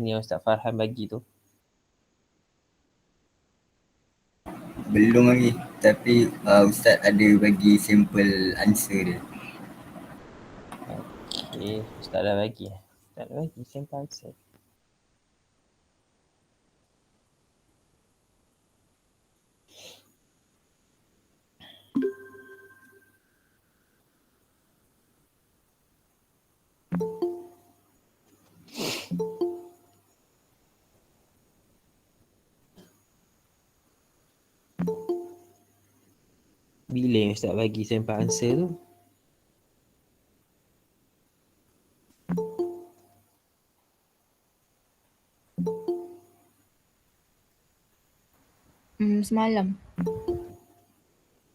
yang Ustaz Farhan bagi tu? Belum lagi. Tapi Ustaz ada bagi sampel answer dia. Okey, Ustaz dah bagi. Ustaz dah bagi sampel answer. Bila Ustaz bagi sampel answer tu? Semalam.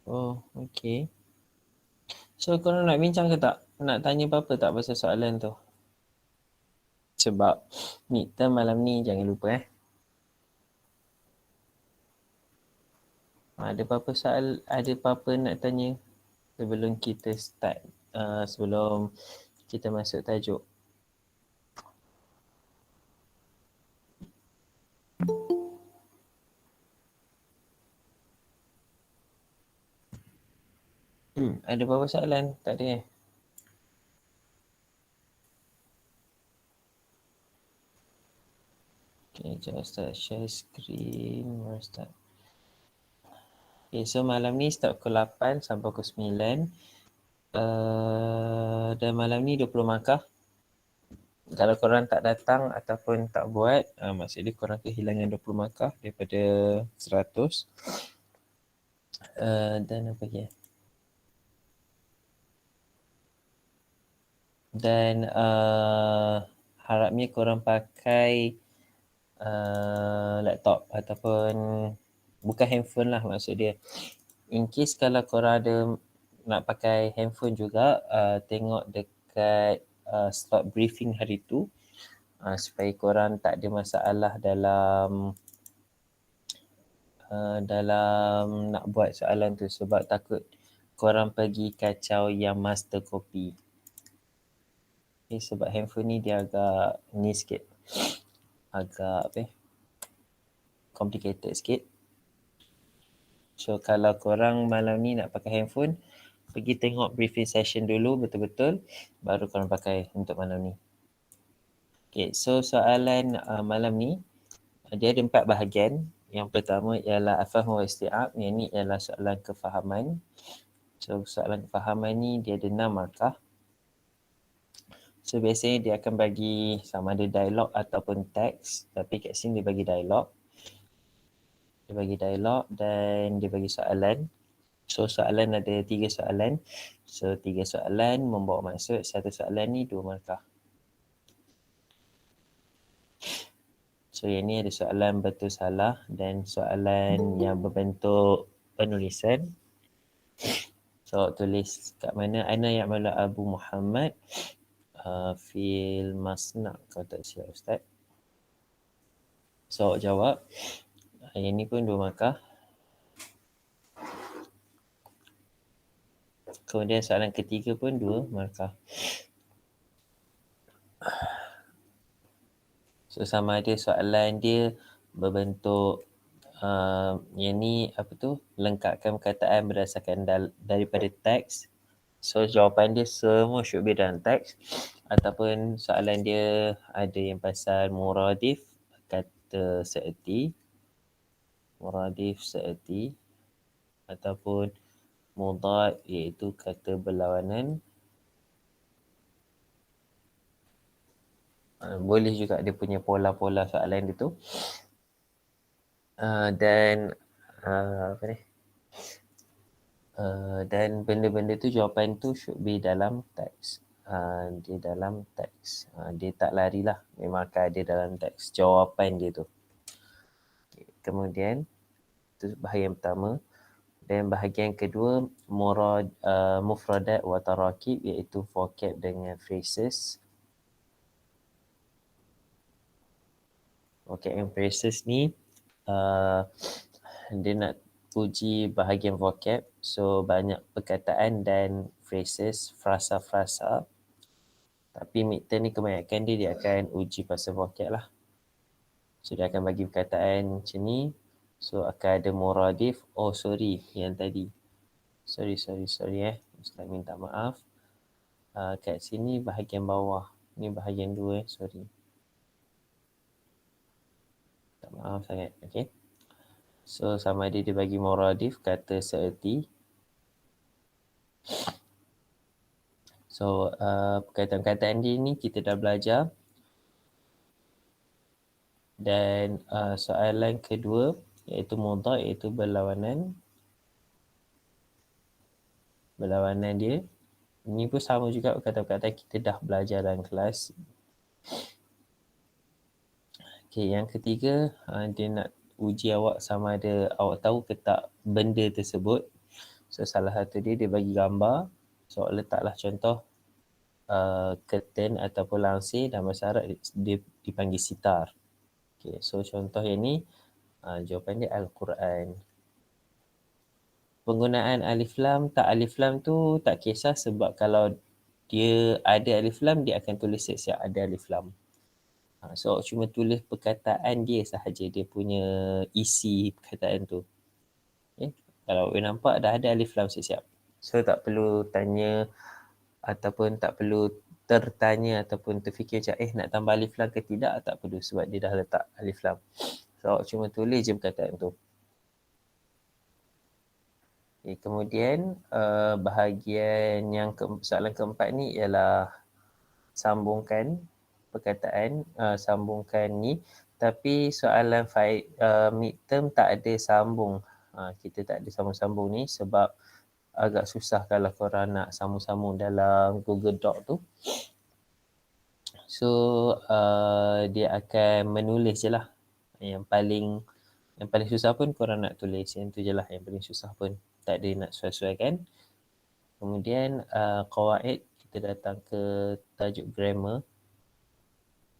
Oh, okey. So, korang nak bincang ke tak? Nak tanya apa-apa tak pasal soalan tu? Sebab midterm malam ni jangan lupa Ada apa-apa soal, ada apa-apa nak tanya sebelum kita start, sebelum kita masuk tajuk? Ada apa-apa soalan? Tak ada Okay, jom start share screen. Mari start. Okay, so malam ni start pukul 8 sampai pukul 9. Dan malam ni 20 markah. Kalau korang tak datang ataupun tak buat, maksudnya korang kehilangan 20 markah daripada 100. Dan apa lagi? Dan harapnya korang pakai laptop ataupun bukan handphone lah maksud dia. In case kalau korang ada nak pakai handphone juga, tengok dekat slot briefing hari tu, supaya korang tak ada masalah dalam nak buat soalan tu, sebab takut korang pergi kacau yang master copy. Okay, sebab handphone ni dia agak ni sikit, agak complicated sikit. So kalau korang malam ni nak pakai handphone, pergi tengok briefing session dulu betul-betul, baru korang pakai untuk malam ni. Okay, so soalan malam ni, dia ada 4 bahagian. Yang pertama ialah afham wa isti'ab, yang ni ialah soalan kefahaman. So soalan kefahaman ni dia ada 6 markah. So biasanya dia akan bagi sama ada dialog ataupun teks, tapi kat sini dia bagi dialog. Dia bagi dialog dan dia bagi soalan. So soalan ada 3 soalan. So 3 soalan membawa maksud, satu soalan ni 2 markah. So yang ni ada soalan betul salah dan soalan yang berbentuk penulisan. So tulis kat mana, Ana Ya'malu Abu Muhammad fil masna', kalau tak silap Ustaz. So jawab. Yang ni pun 2 markah. Kemudian soalan ketiga pun 2 markah. So sama ada soalan dia berbentuk yang ni apa tu, lengkapkan perkataan berdasarkan daripada teks. So jawapan dia semua should be dalam teks, ataupun soalan dia ada yang pasal muradif, kata seerti, muradif seerti, ataupun mudhaf iaitu kata berlawanan. Boleh juga dia punya pola-pola soalan dia tu. Dan apa ni? Dan benda-benda tu, jawapan tu should be dalam teks. Dia dalam teks. Dia tak larilah. Memang akan ada dalam teks jawapan dia tu. Okay. Kemudian, itu bahagian pertama. Dan bahagian kedua, mufradat wa tarakib, iaitu vocab dengan phrases. Vocab and phrases ni, dia nak uji bahagian vocab. So banyak perkataan dan phrases, frasa-frasa. Tapi midterm ni kebanyakan dia akan uji pasal vocab lah. So dia akan bagi perkataan macam ni. So akan ada muradif. Oh sorry, yang tadi. Sorry. Ustaz minta maaf. Kat sini bahagian bawah. Ni bahagian 2 sorry. Tak maaf sangat. Okay. So sama ada dia bagi muradif kata seerti. So perkataan-perkataan dia ni kita dah belajar. Dan soalan kedua iaitu mudhaf, iaitu berlawanan. Berlawanan dia. Ini pun sama juga perkataan-perkataan kita dah belajar dalam kelas. Okay, yang ketiga dia nak uji awak sama ada awak tahu ke tak benda tersebut. So salah satu dia bagi gambar. So letaklah contoh curtain ataupun langsir dan bahasa Arab dia dipanggil sitar. Okay, so contoh yang ni jawapan dia Al-Quran. Penggunaan alif lam, tak alif lam tu tak kisah sebab kalau dia ada alif lam dia akan tulis siap-siap ada alif lam. So cuma tulis perkataan dia sahaja, dia punya isi perkataan tu. Okay. Kalau boleh nampak dah ada alif lam siap-siap. So tak perlu tanya ataupun tak perlu tertanya ataupun terfikir macam nak tambah alif lam ke tidak, tak perlu sebab dia dah letak alif lam. So cuma tulis je perkataan tu. Okay, kemudian bahagian yang soalan keempat ni ialah sambungkan perkataan, sambungkan ni. Tapi soalan midterm tak ada sambung. Kita tak ada sambung-sambung ni sebab agak susah kalau korang nak sambung-sambung dalam Google Doc tu. So dia akan menulis je lah. Yang paling susah pun korang nak tulis. Yang tu je lah yang paling susah pun. Tak ada nak sesuai-sesuaikan. Kemudian qawaid, kita datang ke tajuk grammar.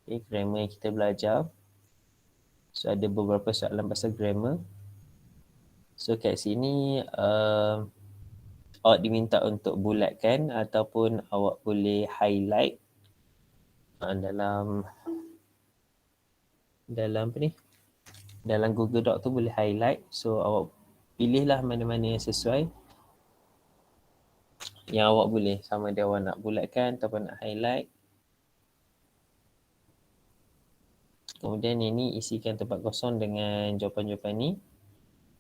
Okay, grammar yang kita belajar. So ada beberapa soalan pasal grammar. So kat sini awak diminta untuk bulatkan ataupun awak boleh highlight dalam apa ni? Dalam Google Doc tu boleh highlight. So awak pilihlah mana-mana yang sesuai. Yang awak boleh, sama ada awak nak bulatkan ataupun nak highlight. Kemudian ini isikan tempat kosong dengan jawapan-jawapan ni.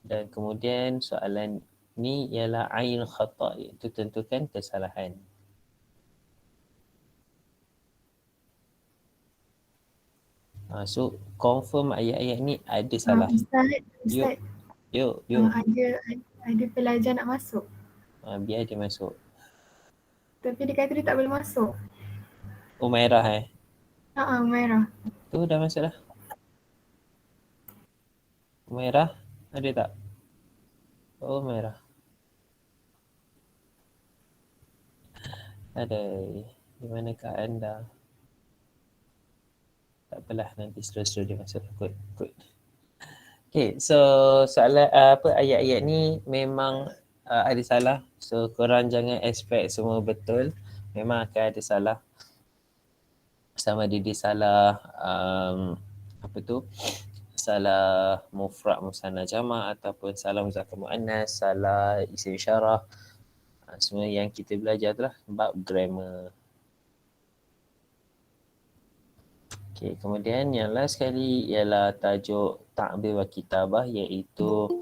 Dan kemudian soalan ni ialah ain khata', iaitu tentukan kesalahan. So confirm ayat-ayat ni ada salah. Ustaz. Yuk. Ada pelajar nak masuk. Biar dia masuk. Tapi dia kata dia tak boleh masuk. Oh merah Merah. Tu dah masuk dah. Merah ada tak? Oh merah. Ada. Di manakah anda? Tak apalah, nanti slow-slow dia masuk. Good. Okay, so soalan ayat-ayat ni memang ada salah. So korang jangan expect semua betul. Memang akan ada salah. Sama ada dia salah salah mufrad musanna jama' ataupun salah muzakkar muannas, salah isim isyarah. Semua yang kita belajar tu lah bab grammar. Okay, kemudian yang last sekali ialah tajuk ta'bir wa kitabah, iaitu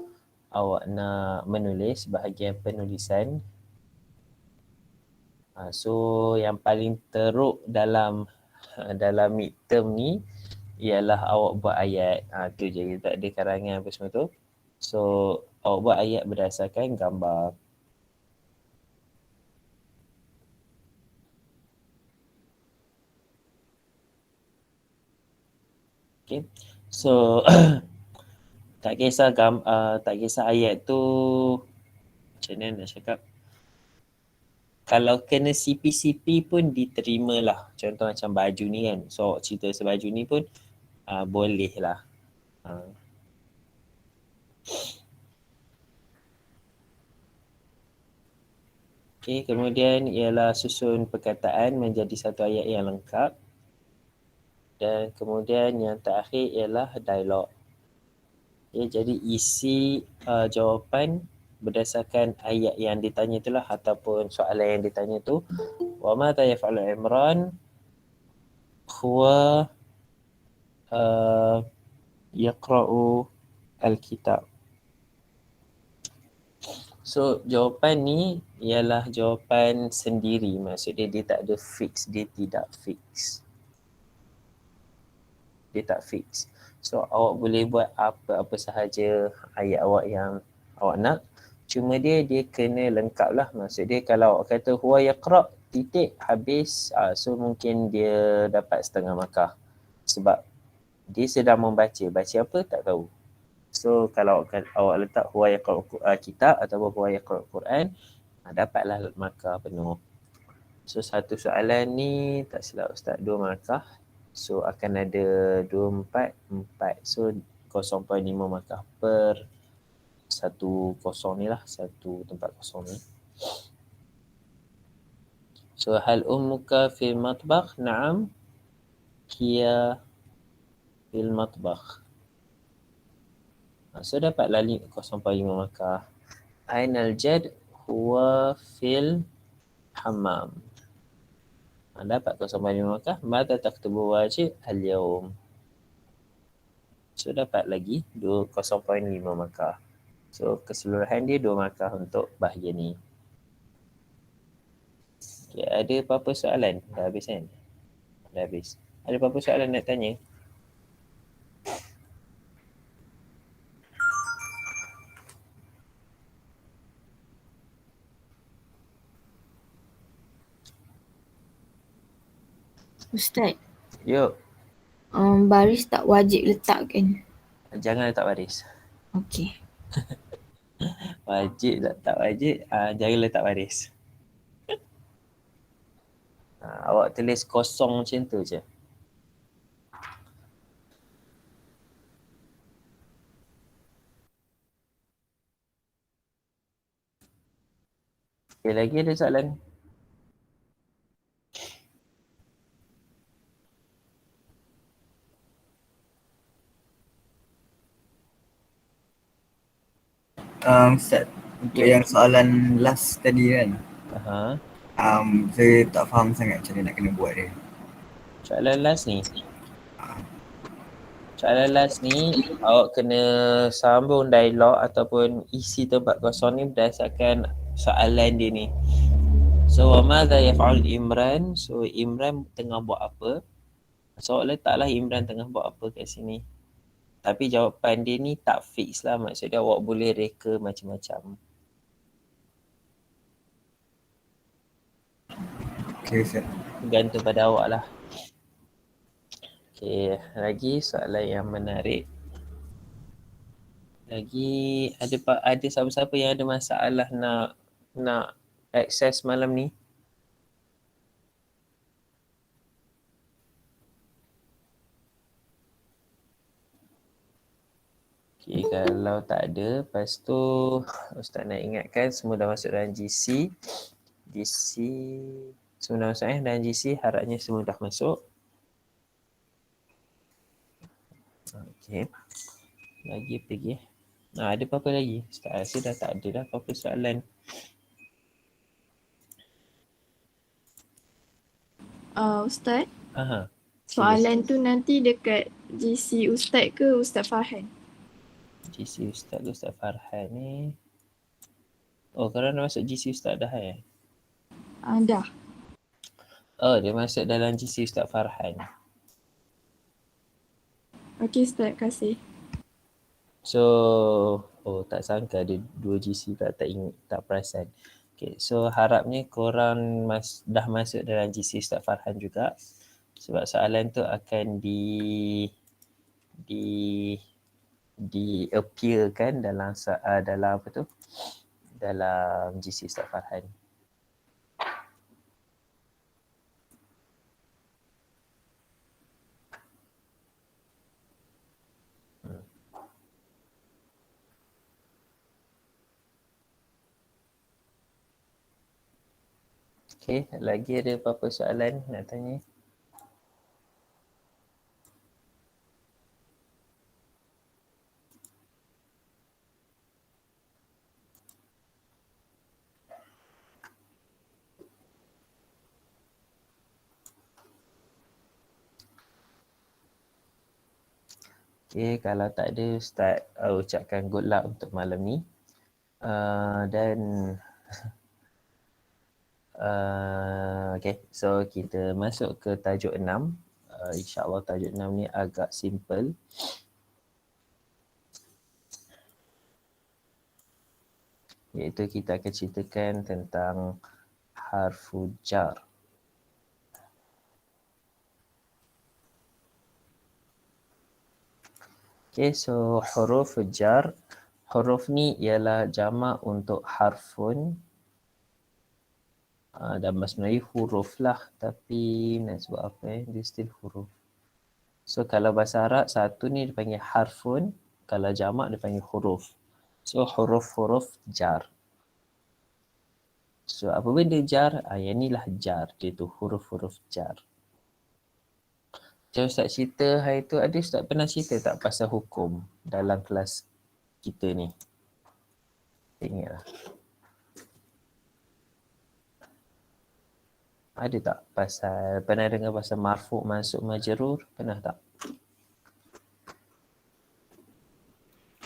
awak nak menulis bahagian penulisan. So yang paling teruk dalam midterm ni ialah awak buat ayat. Tu je, tak ada karangan apa semua tu. So awak buat ayat berdasarkan gambar. Okay. So tak kisah ayat tu macam mana nak cakap. Kalau kena CP pun diterima lah. Contoh macam baju ni kan. So awak cerita pasal baju ni pun boleh lah. Okay, kemudian ialah susun perkataan menjadi satu ayat yang lengkap. Dan kemudian yang terakhir ialah dialog. Ya, jadi isi jawapan berdasarkan ayat yang ditanya itulah ataupun soalan yang ditanya tu. Wa ma yaf'alu Imran huwa yaqra'u al-kitab. So jawapan ni ialah jawapan sendiri. Maksudnya dia tak ada fix, dia tidak fix. Dia tak fix. So awak boleh buat apa-apa sahaja ayat awak yang awak nak. Cuma dia kena lengkap lah. Maksud dia kalau awak kata huwa yaqra' titik habis, so mungkin dia dapat setengah markah. Sebab dia sedang membaca. Baca apa tak tahu. So kalau awak letak huwa yaqra'u kitab ataupun huwa yaqra'u Quran, dapatlah markah penuh. So satu soalan ni tak silap Ustaz 2 markah. So akan ada 2, 4, 4. So 0.5 markah per satu kosong ni lah. Satu tempat kosong ni. So hal ummuka fil matbakh? Na'am. Hiya fil matbakh. So dapatlah 0.5 markah. Ainal jad huwa fil hammam. Dapat 0.5 markah. Mata taktubu wajib al-yawm. So dapat lagi 0.5 markah. So keseluruhan dia 2 markah untuk bahagian ni. Okay, ada apa-apa soalan? Dah habis kan? Dah habis. Ada apa-apa soalan nak tanya? Ustaz, Yuk, baris tak wajib letakkan. jangan letak baris. Okey. Wajib tak wajib, jangan letak baris. Awak tulis kosong macam tu je. Okay, lagi ada soalan? Ustaz, untuk Ya. yang soalan last tadi kan, Aha. saya tak faham sangat macam mana nak kena buat dia. Soalan last ni. Soalan last ni, awak kena sambung dialog ataupun isi tempat kosong ni berdasarkan soalan dia ni. So, wa madha yaf'al Imran? So, Imran tengah buat apa? So, awak letaklah Imran tengah buat apa kat sini. Tapi jawapan dia ni tak fix lah. Maksudnya awak boleh reka macam-macam. Okay Ustaz. Bergantung pada awak lah. Okay, lagi soalan yang menarik. Lagi ada siapa-siapa yang ada masalah nak akses malam ni? Okay, kalau tak ada, lepas tu Ustaz nak ingatkan semua dah masuk dalam GC. Semua dah masuk dalam GC, harapnya semua dah masuk. Okay. Lagi pergi. Ada apa-apa lagi? Ustaz rasa dah tak ada dah apa-apa soalan. Ustaz, Aha. soalan tu nanti dekat GC Ustaz ke Ustaz Farhan? GC Ustaz Farhan ni. Oh, korang dah masuk GC Ustaz dah ya? Dah. Oh, dia masuk dalam GC Ustaz Farhan. Okey Ustaz, kasih. So, tak sangka ada 2 GC tak ingat, tak perasan. Okay, so harapnya korang dah masuk dalam GC Ustaz Farhan juga. Sebab soalan tu akan di appearkan dalam apa tu? Dalam GC Ustaz Farhan. Okay, lagi ada apa-apa soalan nak tanya? Okay, kalau tak ada Ustaz ucapkan good luck untuk malam ni. Dan okay, so kita masuk ke tajuk 6. InsyaAllah tajuk 6 ni agak simple. Iaitu kita akan ceritakan tentang harfu jar. Okay, so huruf jar. Huruf ni ialah jamak untuk harfun. Dan sebenarnya huruf lah. Tapi nak sebut apa dia still huruf. So kalau bahasa Arab satu ni dipanggil harfun. Kalau jamak dipanggil huruf. So huruf-huruf jar. So apa benda jar? Yang ni lah jar. Dia tu huruf-huruf jar. Macam Ustaz cerita hari tu, ada Ustaz pernah cerita tak pasal hukum dalam kelas kita ni? Ingatlah. Ada tak pasal, pernah dengar pasal marfu' mansub majrur? Pernah tak?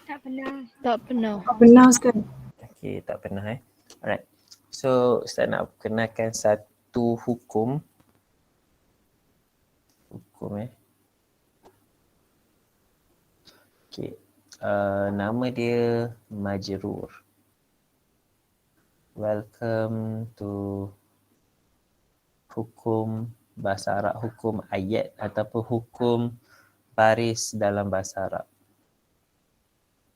Tak pernah. Tak pernah. Tak pernah sekali. Okey, tak pernah Alright. So Ustaz nak kenalkan satu hukum. Okey. Nama dia majrur. Welcome to hukum bahasa Arab, hukum ayat ataupun hukum baris dalam bahasa Arab.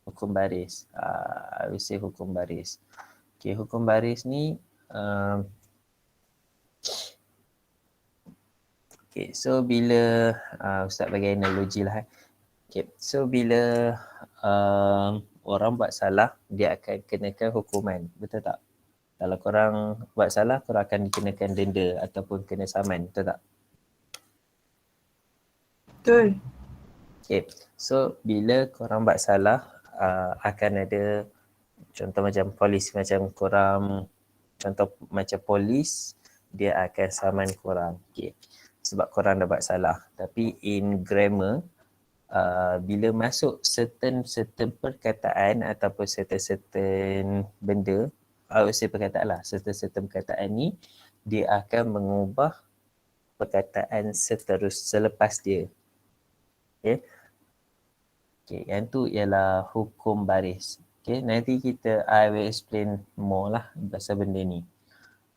Hukum baris. I will say hukum baris. Okay, hukum baris ni okay, so bila Ustaz bagi analogi lah. Okay, so bila orang buat salah, dia akan kenakan hukuman. Betul tak? Kalau korang buat salah, korang akan dikenakan denda ataupun kena saman. Betul tak? Betul. Okay, so bila korang buat salah, akan ada contoh macam polis, macam korang, contoh macam polis, dia akan saman korang. Okay. Sebab korang dah buat salah. Tapi in grammar, bila masuk certain perkataan ataupun certain benda, perkataan lah, certain perkataan ni, dia akan mengubah perkataan selepas dia. Okay. Okay, yang tu ialah hukum baris. Okay, nanti I will explain more lah pasal benda ni.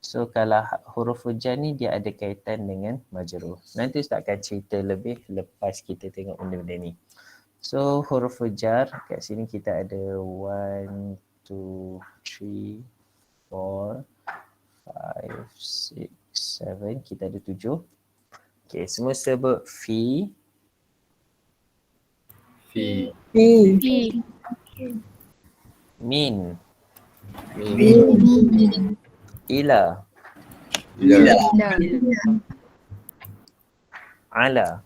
So kalau huruf jar ni dia ada kaitan dengan majrur. Nanti Ustaz akan cerita lebih lepas kita tengok benda-benda ni. So huruf jar kat sini kita ada 1, 2, 3, 4, 5, 6, 7. Kita ada 7. Okay, semua sebut fi. Fi. Min. Min. Ila. Ala.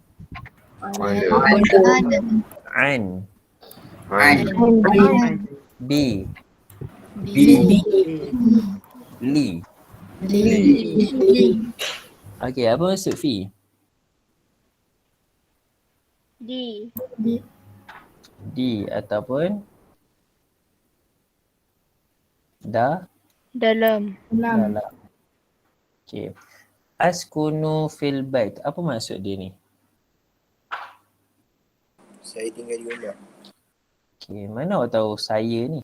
An. Bi. Li. Okay, apa maksud fi? Di ataupun Dalam. dalam. Okay. Askunu fil bait. Apa maksud dia ni? Saya tinggal di rumah. Okay, mana awak tahu saya ni?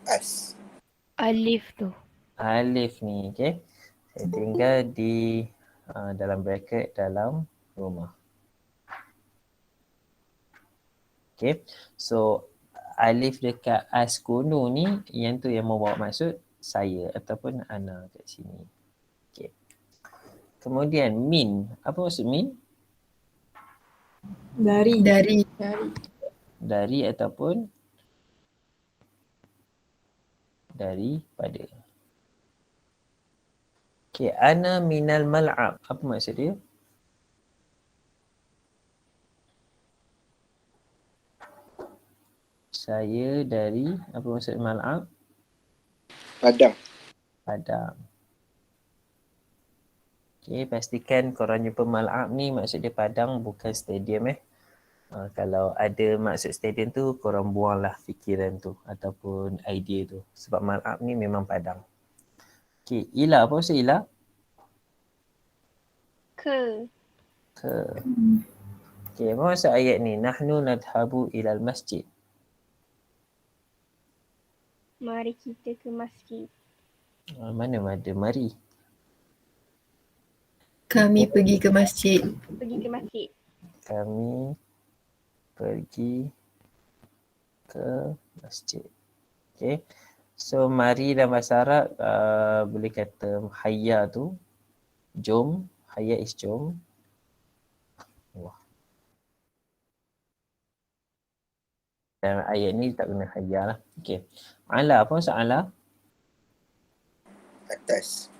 As. Alif tu. Alif ni, okay. Saya tinggal di dalam bracket dalam rumah. Okay, so alif dekat askunu ni, yang tu yang membawa maksud saya ataupun ana kat sini. Okay. Kemudian min. Apa maksud min? Dari. Dari ataupun daripada. Okay, ana minal mal'ab. Apa maksud dia? Saya dari, apa maksud mal'ab? Padang. Padang. Okay, pastikan korang jumpa mal'ab ni maksud dia padang, bukan stadium Kalau ada maksud stadium tu, korang buanglah fikiran tu ataupun idea tu. Sebab mal'ab ni memang padang. Okay, ila apa maksud ila? Ke. Ke. Okay, apa maksud ayat ni? Nahnu nadhabu ilal masjid. Mari kita ke masjid. Mana ada mari? Kami pergi ke masjid. Pergi ke masjid. Kami pergi ke masjid. Okay. So mari dalam bahasa Arab boleh kata hayya tu jom. Hayya is jom. Wah. Dalam ayat ni tak guna hayya lah. Okay. Ala, apa maksud ala? Atas.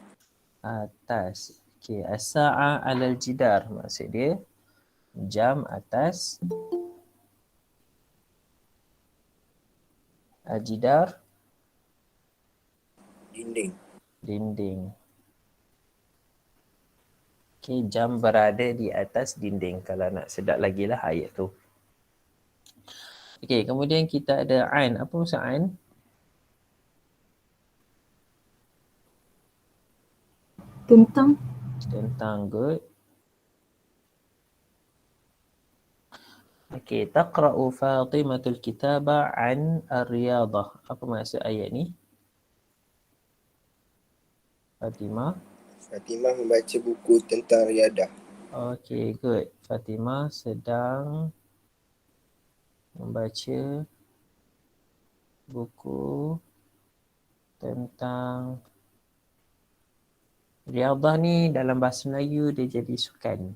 Atas. Okay. As-sa'a alal jidar. Maksud dia jam atas. Al-jidar. Dinding. Dinding. Okay, jam berada di atas dinding. Kalau nak sedap lagi lah ayat tu. Okay, kemudian kita ada an. Apa maksud an? Tentang. Tentang, good. Okay, taqra'u Fatimatul kitaba an ar-riyadah. Apa maksud ayat ni? Fatimah. Fatimah membaca buku tentang riadah. Okay, good. Fatimah sedang membaca buku tentang riadah ni dalam bahasa Melayu dia jadi sukan.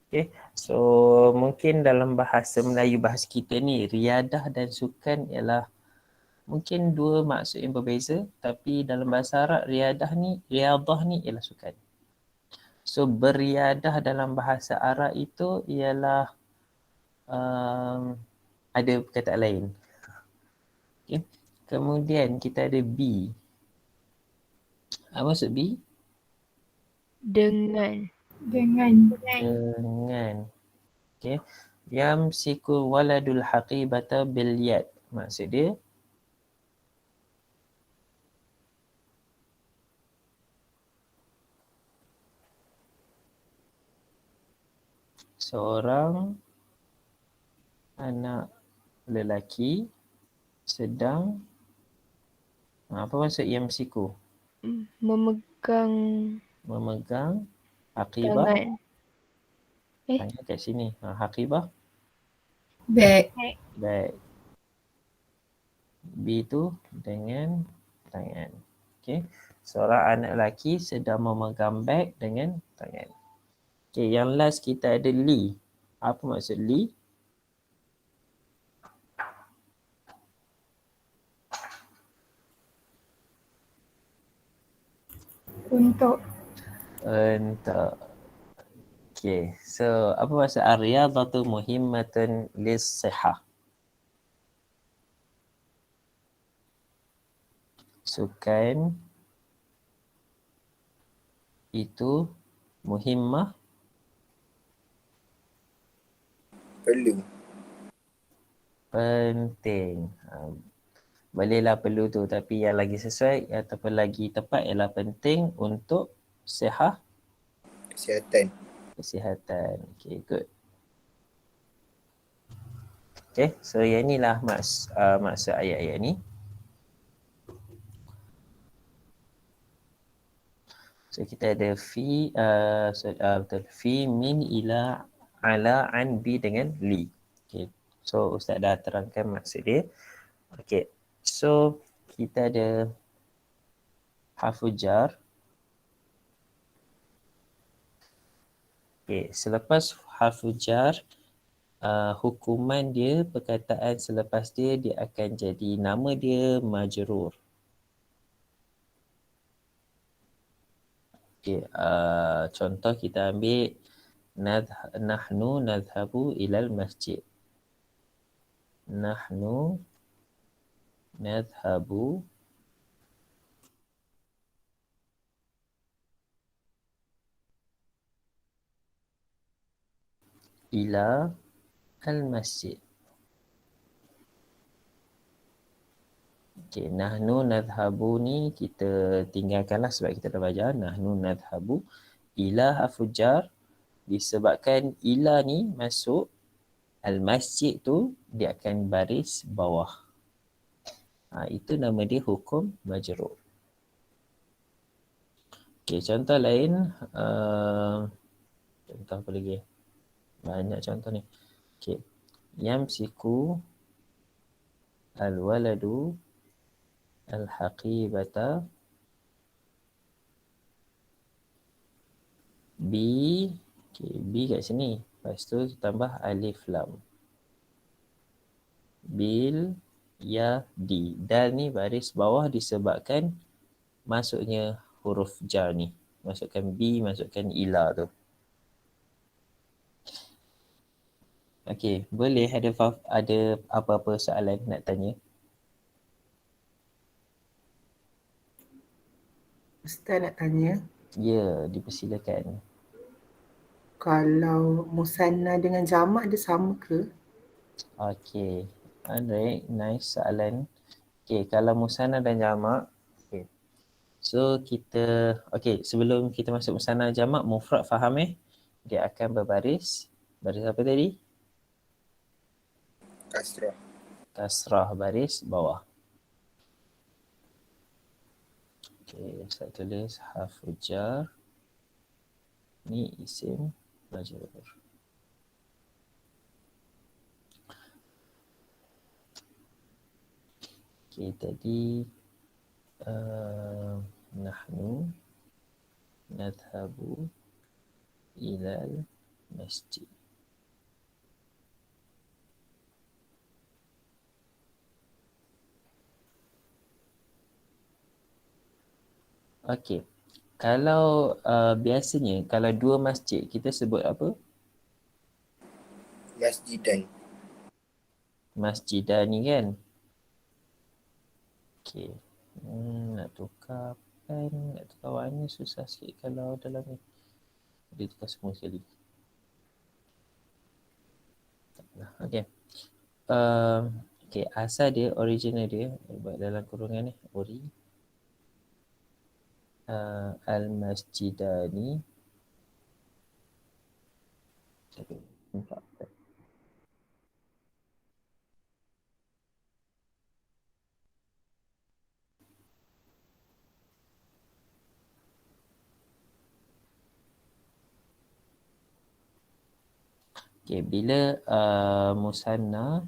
Okay, so mungkin dalam bahasa Melayu bahasa kita ni riadah dan sukan ialah mungkin dua maksud yang berbeza, tapi dalam bahasa Arab riadah ni ialah sukan. So beriadah dalam bahasa Arab itu ialah ada perkataan lain. Okay. Kemudian kita ada B. Apa maksud B? Dengan. Dengan. Dengan. Okay. Yamsiku waladul haqibata bil yad. Maksud dia seorang anak lelaki sedang apa maksud yamsiku? Memegang haqibah. Tangan. Tangan kat sini. Haqibah. Bag. Baik. B tu dengan tangan. Okey. Seorang anak lelaki sedang memegang beg dengan tangan. Okey, yang last kita ada li. Apa maksud li? Untuk. Untuk. Okey. So, apa maksud ar-riyadhatu muhimmatun lis-sihah? Sukan itu muhimmah Perlu. penting. Bolehlah perlu tu, tapi yang lagi sesuai ataupun lagi tepat ialah penting untuk sihat kesihatan. Okay, good. Okay, so yang inilah maksud ayat-ayat ni. So kita ada betul, fi min ila ala an bi dengan li. Okay, so Ustaz dah terangkan maksud dia. Okay, so kita ada harfu jar. Okay, selepas harfu jar, hukuman dia, perkataan selepas dia akan jadi nama dia majrur. Okay, contoh kita ambil nahnu nadhabu ilal masjid. Nahnu nadhabu ila al-masjid. Okay, nahnu nadhabu ni kita tinggalkanlah sebab kita dah belajar. Nahnu nadhabu ila hafujar. Disebabkan ila ni masuk al-masjid tu, dia akan baris bawah. Itu nama dia hukum majrur. Okay, contoh lain. Contoh apa lagi? Banyak contoh ni. Okay. Yamsiku al-waladu al-haqibata bi. Okay, bi kat sini. Lepas tu tambah alif lam. Bil ya di. Dal ni baris bawah disebabkan masuknya huruf jar ni. Masukkan bi, masukkan ila tu. Okey, boleh ada apa-apa soalan nak tanya? Ustaz nak tanya, Ya, dipersilakan. kalau musanna dengan jamak dia sama ke? Okey, alright, nice soalan. Okey, kalau musanna dan jamak, okey. So sebelum kita masuk musanna jamak, mufrad faham Dia akan berbaris. Baris apa tadi? Kasrah. Kasrah, baris bawah. Okey, saya tulis harfu jar. Ni isim majrur. Okey, tadi nahnu nadhabu ilal masjid. Okey. Kalau biasanya kalau dua masjid kita sebut apa? Masjidan. Masjidani kan? Okey. Nak tukar pen, nak tukar warna susah sikit kalau dalam ni. Dia tukar semua sekali. Okey. Okey, asal dia, original dia buat dalam kurungan ni, al-masjidani. Okey, bila musanna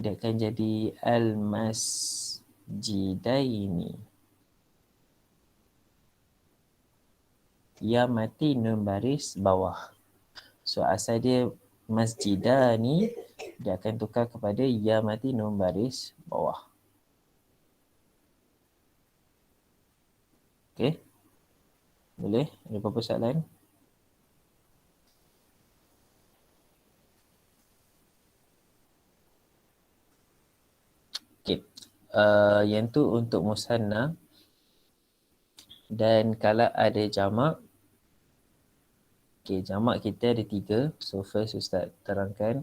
dia akan jadi al-masjidaini. Ya mati nun baris bawah. So asal dia masjidani, dia akan tukar kepada ya mati nun baris bawah. Okey? Boleh? Ada apa-apa soalan? Okey. Yang tu untuk musanna. Dan kalau ada jamak, jamak kita ada 3. So first Ustaz terangkan.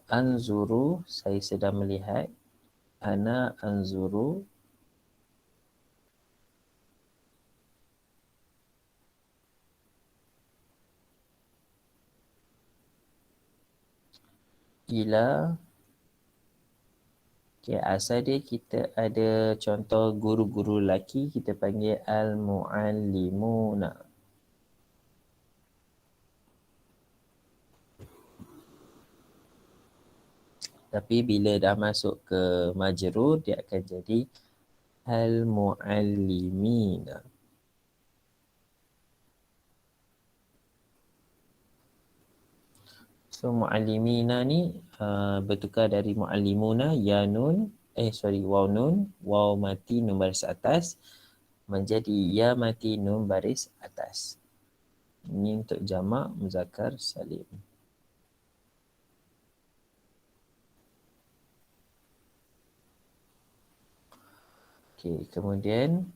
Anzuru, saya sedang melihat. Ana anzuru. Ila. Asal dia kita ada contoh guru-guru lelaki, kita panggil al-muallimuna. Tapi bila dah masuk ke majrur, dia akan jadi al-muallimina. So muallimina ni bertukar dari muallimuna, waw nun, waw mati nun baris atas menjadi ya mati nun baris atas. Ini untuk jamak muzakkar salim. Okey, kemudian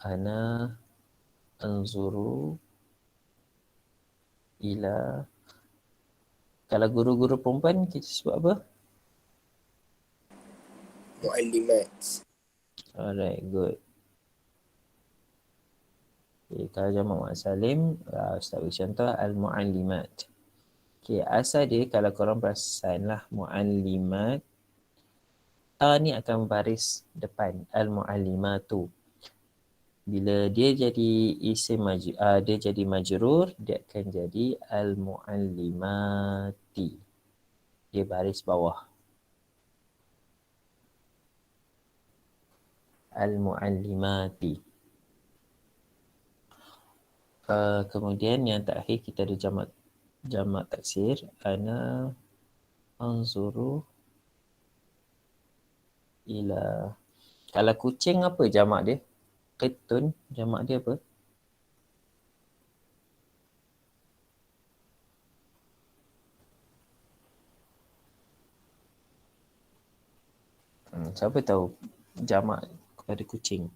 ana Anzuru ila. Kalau guru-guru perempuan kita sebut apa? Muallimat. Alright, good. Okay, kalau jamak muannas salim, Ustaz beri contoh al-muallimat. Okay, asal dia kalau korang perasan lah muallimat, ta ni akan baris depan al-muallimatu. Bila dia jadi isim dia jadi majrur, dia akan jadi al-muallimati. Dia baris bawah. Al-muallimati. Kemudian yang terakhir kita ada jamak taksir. Ana anzuru ila. Kalau kucing apa jamak dia? Qittun, jamak dia apa? Siapa tahu jamak kepada kucing?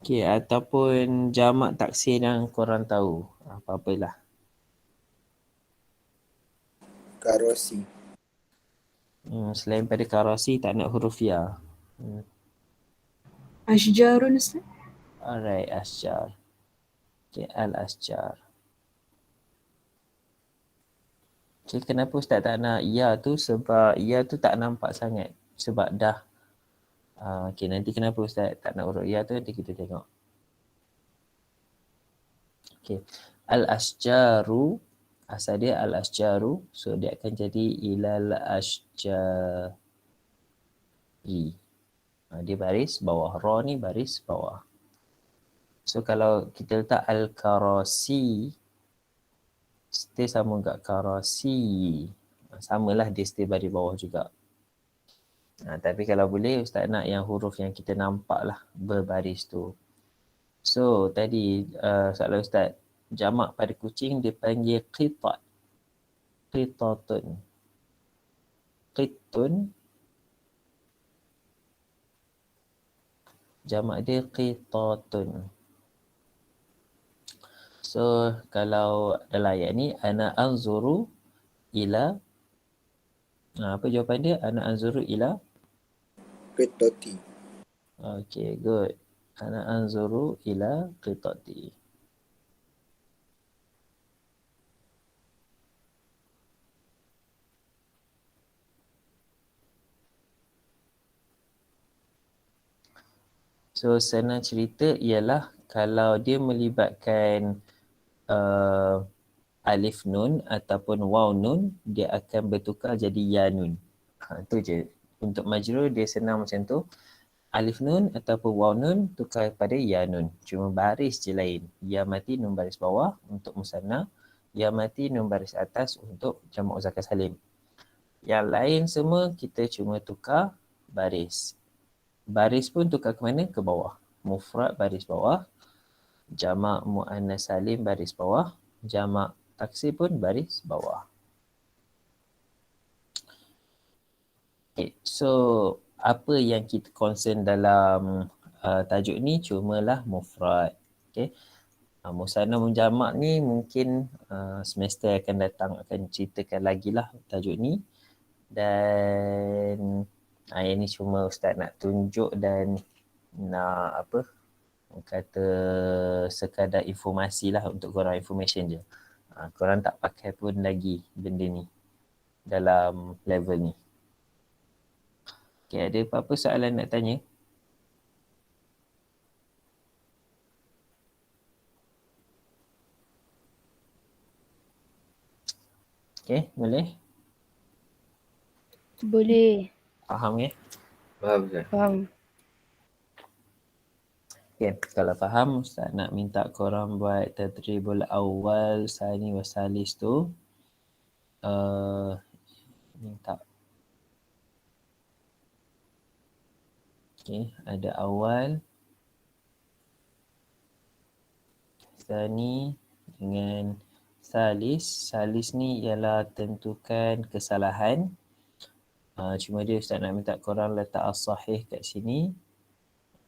Okey, ataupun jamak taksir yang korang tahu. Apa-apalah. Karosi. Selain pada karasi tak nak huruf ya. Ashjarun Ustaz. Alright, asjar. Okay, al-asjar. Okay, kenapa Ustaz tak nak ya tu? Sebab ya tu tak nampak sangat. Sebab dah. Okay, nanti kenapa Ustaz tak nak huruf ya tu nanti kita tengok. Okay, al-asjaru. Asal dia al-asjaru. So dia akan jadi ilal asjari. Dia baris bawah. Ra ni baris bawah. So kalau kita letak al-karasi, stay sama kat karasi. Samalah dia stay baris bawah juga. Tapi kalau boleh Ustaz nak yang huruf yang kita nampak lah berbaris tu. So tadi soalan Ustaz, jamak pada kucing dia panggil qitat. Qitatun. Qittun. Jamak dia qitatun. So kalau dalam ayat ni ana anzuru ila, apa jawapan dia? Ana anzuru ila. Qitati. Okay, good. Ana anzuru ila qitati. So senang cerita ialah kalau dia melibatkan alif nun ataupun waw nun, dia akan bertukar jadi ya nun. Itu je. Untuk majrur dia senang macam tu. Alif nun ataupun waw nun tukar pada ya nun. Cuma baris je lain. Ya mati nun baris bawah untuk musanna. Ya mati nun baris atas untuk jamak muzakkar salim. Yang lain semua kita cuma tukar baris. Baris pun tukar ke mana? Ke bawah. Mufrad baris bawah. Jamak muannas salim baris bawah. Jamak taksir pun baris bawah. Okay, so apa yang kita concern dalam tajuk ni cumalah mufrad. Okay. Musanna menjamak ni mungkin semester akan datang akan ceritakan lagi lah tajuk ni. Dan ini cuma Ustaz nak tunjuk dan nak kata sekadar informasi lah untuk korang, information je. Korang tak pakai pun lagi benda ni dalam level ni. Okay, ada apa-apa soalan nak tanya? Okay, boleh? Boleh. Faham ya? Faham Ustaz? Faham. Okay, kalau faham Ustaz nak minta korang buat tadribul awal, sani wa salis tu. Minta. Okay, ada awal. Tsani dengan salis. Salis ni ialah tentukan kesalahan. Cuma dia Ustaz nak minta korang letak as-sahih kat sini.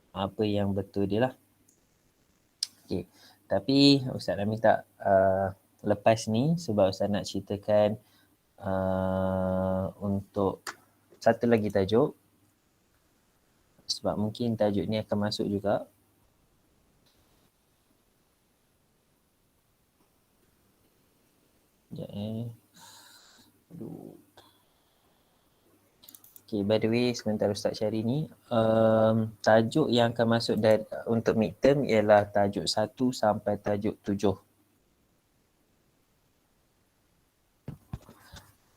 Apa yang betul dia lah. Okay. Tapi Ustaz nak minta lepas ni sebab Ustaz nak ceritakan untuk satu lagi tajuk. Sebab mungkin tajuk ni akan masuk juga. Sekejap Aduh. Okay, by the way, sebentar Ustaz cari ni. Tajuk yang akan masuk untuk midterm ialah tajuk 1 sampai tajuk 7.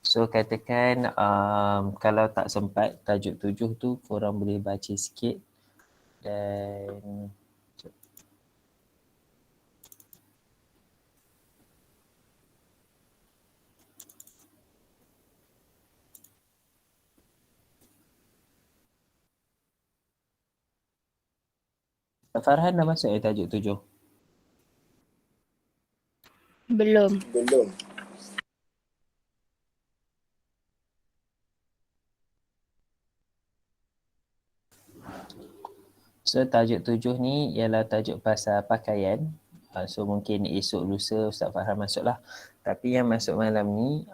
So katakan kalau tak sempat tajuk 7 tu korang boleh baca sikit dan Farhan dah masuk tajuk 7? Belum. Belum. So tajuk 7 ni ialah tajuk pasal pakaian. So mungkin esok lusa Ustaz Farhan masuk lah. Tapi yang masuk malam ni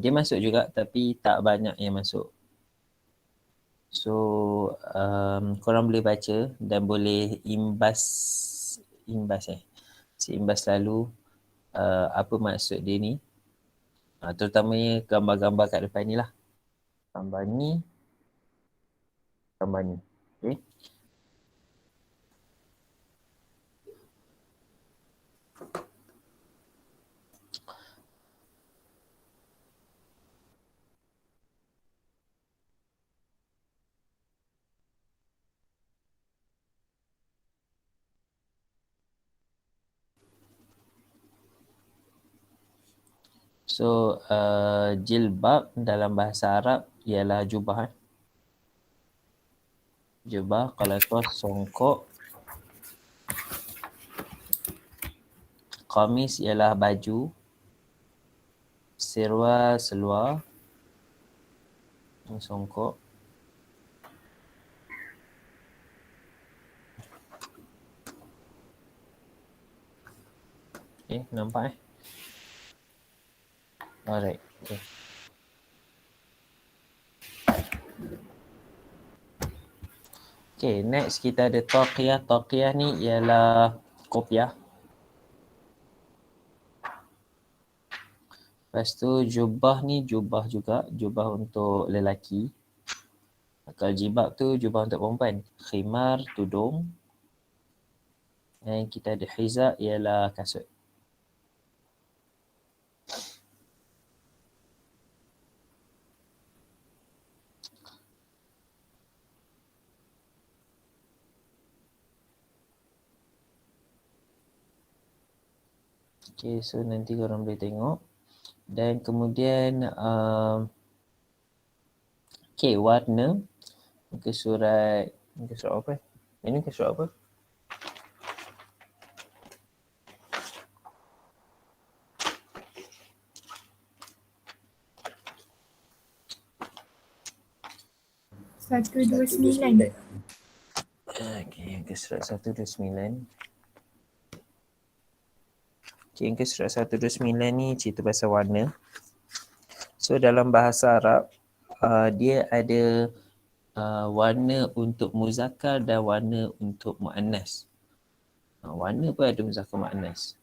dia masuk juga tapi tak banyak yang masuk. So korang boleh baca dan boleh imbas lalu apa maksud dia ni. Terutamanya gambar-gambar kat depan ni lah. Gambar ni. Okay. So jilbab dalam bahasa Arab ialah jubah. Jubah, kalau kau songkok. Qamis ialah baju. Sirwal, seluar. Songkok. Okay, nampak Alright, okay. Okay, next kita ada taqiyah. Taqiyah ni ialah kopiah. Lepas tu jubah ni jubah juga. Jubah untuk lelaki. Kalau jilbab tu jubah untuk perempuan. Khimar, tudung. Dan kita ada hizak ialah kasut. Okay, so nanti korang boleh tengok. Dan kemudian okay, warna. Muka surat apa? Ini muka surat apa? Satu, dua, sembilan. Okay, muka surat 129. Okay, muka surat 129 ni cerita pasal warna. So dalam bahasa Arab, dia ada warna untuk muzakkar dan warna untuk muannas. Warna pun ada muzakkar muannas.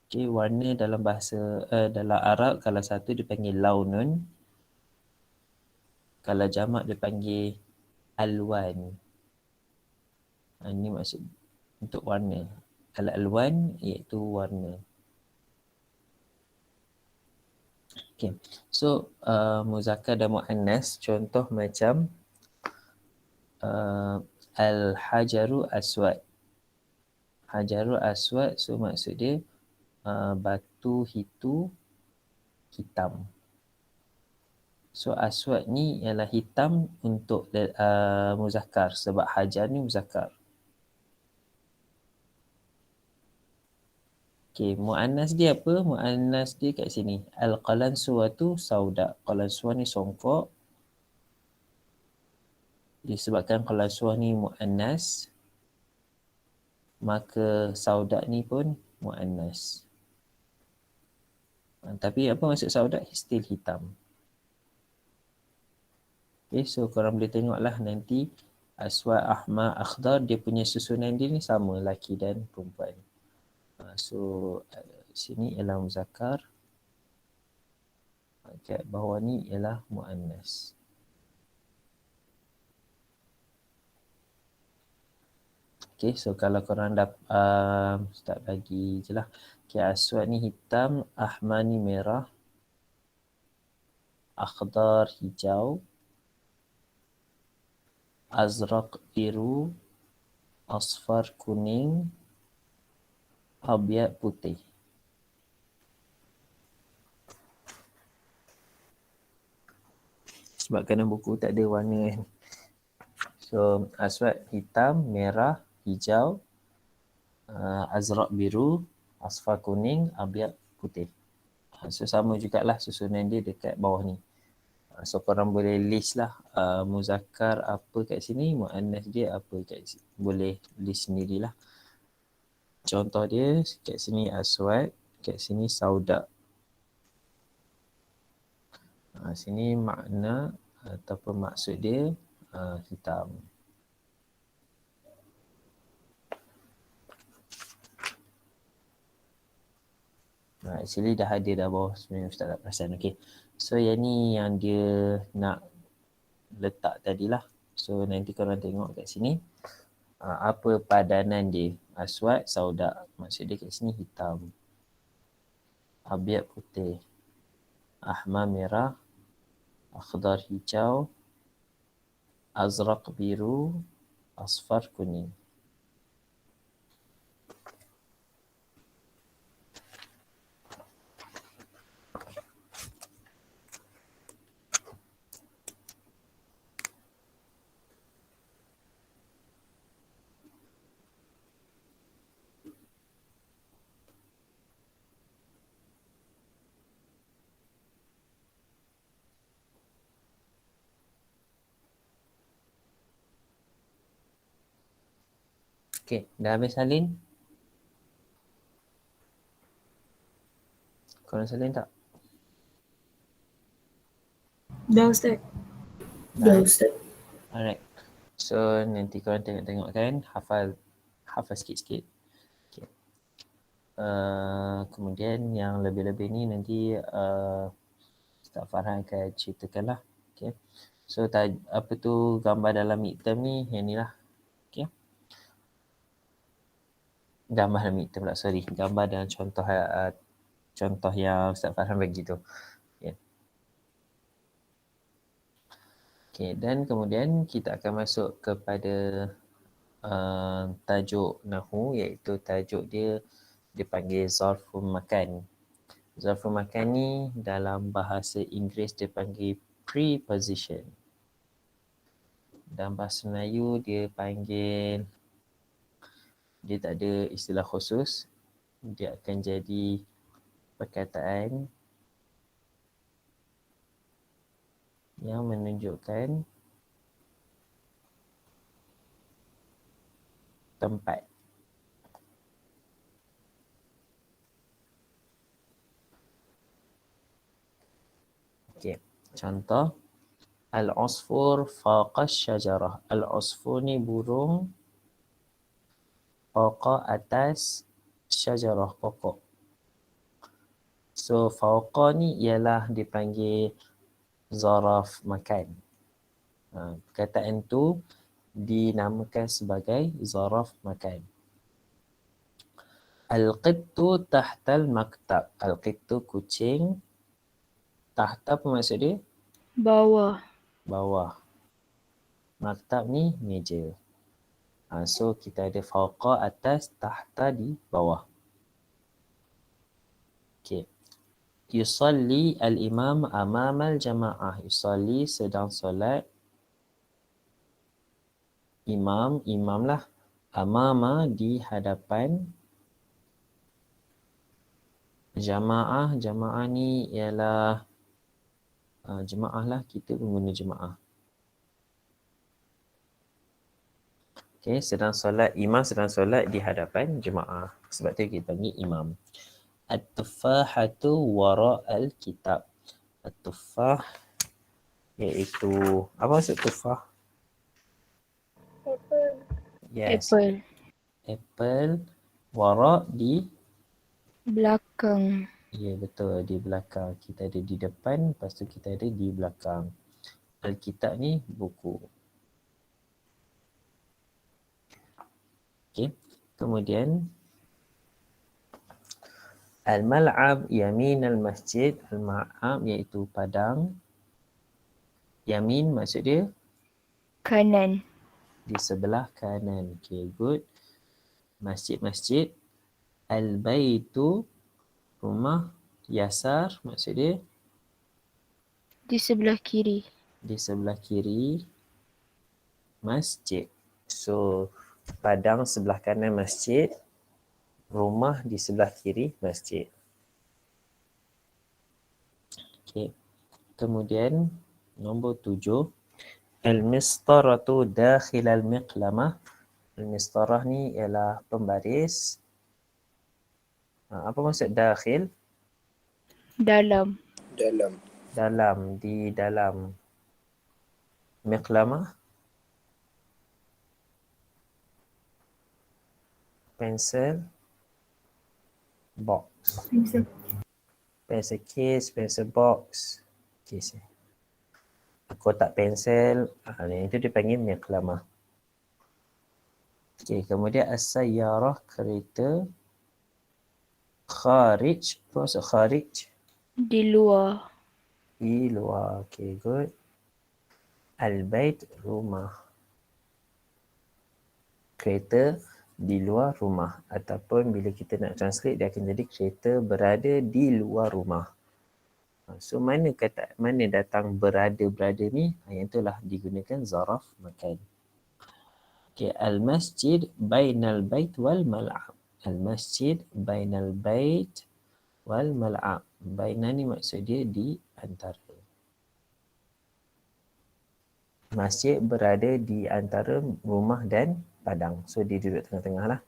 Okay, warna dalam bahasa dalam Arab kalau satu dipanggil launun. Kalau jamak dipanggil alwan. Ini maksud untuk warna. Kalau alwan iaitu warna. Okay. So muzakkar dan muannas contoh macam al-hajaru aswad. Hajaru aswad, so maksud dia batu itu hitam. So aswad ni ialah hitam untuk muzakkar sebab hajar ni muzakkar. Okey, muannas dia apa? Muannas dia kat sini. Al-qalansuwatu sauda. Qalansuwa ni songkok. Disebabkan qalansuwa ni muannas, maka sauda ni pun muannas. Tapi apa maksud sauda? Still hitam. Okay, so korang boleh tengoklah nanti aswad, ahmar, akhdar, dia punya susunan dia ni sama lelaki dan perempuan. So sini ialah muzakkar, kat bawah ni ialah muannas. Okay, so kalau korang start bagi je lah. Okay, aswad ni hitam, ahmar ni merah, akhdar hijau, azraq biru, asfar kuning, abyad putih. Sebab kerana buku tak ada warna kan. So aswad hitam, merah, hijau, azraq biru, asfar kuning, abyad putih. So sama jugalah susunan dia dekat bawah ni. So korang boleh list lah muzakkar apa kat sini, muannas dia apa kat sini. Boleh list sendirilah. Contoh dia kat sini aswad, kat sini sauda. Sini makna ataupun maksud dia hitam. Actually dah ada dah bawah sebenarnya, Ustaz tak perasan. Okay. So yang ni yang dia nak letak tadilah. So nanti korang tengok kat sini apa padanan dia. Aswad, sauda. Maksud dia kat sini hitam. Abyad putih. Ahmar merah. Akhdar hijau. Azraq biru. Asfar kuning. Okay, dah habis salin? Korang salin tak? Dah Ustaz. Dah Ustaz. Alright. So nanti korang tengok-tengok kan, hafal sikit-sikit. Okay. Kemudian yang lebih-lebih ni nanti Ustaz Farhan akan ceritakan lah. Okay. So apa tu gambar dalam midterm ni, yang ni lah. Okay. Gambar dalam midterm pula, sorry. Gambar dalam contoh yang Ustaz Farhan bagi tu. Okay. Okay, dan kemudian kita akan masuk kepada tajuk Nahu, iaitu tajuk dia dipanggil Zarful Makan. Zarful Makan ni dalam bahasa Inggeris dipanggil preposition. Dalam bahasa Melayu dia panggil, dia tak ada istilah khusus. Dia akan jadi perkataan yang menunjukkan tempat. Okey, contoh al-usfur faqa syajarah. Al-usfur ni burung, faqa atas, syajarah pokok. So faqa ni ialah dipanggil zaraf makan. Perkataan tu dinamakan sebagai zaraf makan. Al-qittu tahtal maktab. Al-qittu kucing. Tahta apa maksud dia? Bawah. Bawah. Maktab ni meja. So kita ada fauqa atas, tahta di bawah. Okay. Yusalli al-imam amamal jama'ah. Yusalli sedang solat. Imam lah. Amama di hadapan Jamaah ni ialah jemaah lah, kita pun guna jemaah. Okay, imam sedang solat di hadapan jemaah. Sebab tu kita panggil imam. At-tufahatu wara'al kitab. At-tufah iaitu, apa maksud tufah? Apple. Yes, Apple. apple. Wara' di, Belakang. ya betul, di belakang. Kita ada di depan, lepas tu kita ada di belakang. Al-kitab ni buku. Okay. Kemudian al-mal'ab yamin al-masjid. Al-mal'ab iaitu padang. Yamin maksud dia Kanan. di sebelah kanan. Okay, good. Masjid-masjid. Al-baitu rumah. Yasar maksud dia Di sebelah kiri. di sebelah kiri masjid. So padang sebelah kanan masjid, rumah di sebelah kiri masjid. Okay. Kemudian nombor 7, al-mistaratu dakhil al-miqlamah. Al-mistarah ni ialah pembaris. Apa maksud dakhil? Dalam. Dalam. Dalam, di dalam. Miqlamah, pencil, box. Pencil case, pencil box. Case. Kotak pensel, itu dipanggil miqlamah. Okay, kemudian as-sayyarah, kereta. Kharij, apa maksud kharij? Di luar. Di luar, okay, good. Al-bait, rumah. Kereta di luar rumah. Ataupun bila kita nak translate, dia akan jadi kereta berada di luar rumah. So mana datang berada ni? Yang itulah digunakan zaraf makan. Okay, al-masjid bainal bait wal mal'ab. Al-masjid bainal bait wal mal'ab. Baina ni maksud dia di antara. Masjid berada di antara rumah dan padang. So dia duduk tengah-tengah lah.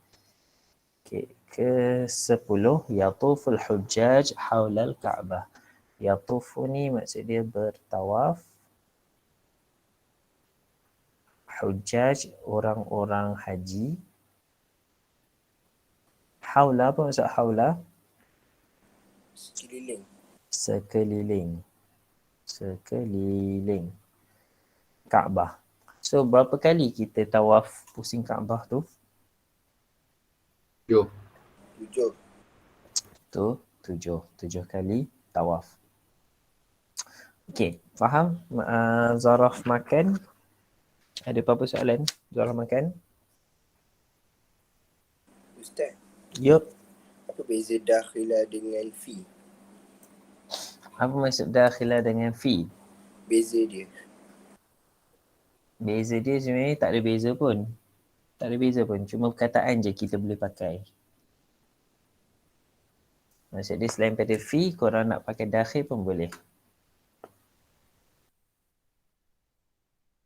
Okay. Ke-10, yatuful hujjaj haulal Ka'bah. Yatufu ni maksud dia bertawaf. Hujjaj, orang-orang haji. Haula, apa maksud haula? Sekeliling. Sekeliling. Sekeliling Kaabah. So berapa kali kita tawaf pusing Kaabah tu? 7. Tu 7 kali tawaf. Okey, faham? Zaraf makan. Ada apa-apa soalan? Zaraf makan? Ustaz, Yup. apa beza dakhilah dengan fi? Apa maksud dakhilah dengan fi? Beza dia. Beza dia sebenarnya tak ada beza pun. Tak ada beza pun. Cuma perkataan je kita boleh pakai. Maksud dia selain pada fi, korang nak pakai dakhil pun boleh.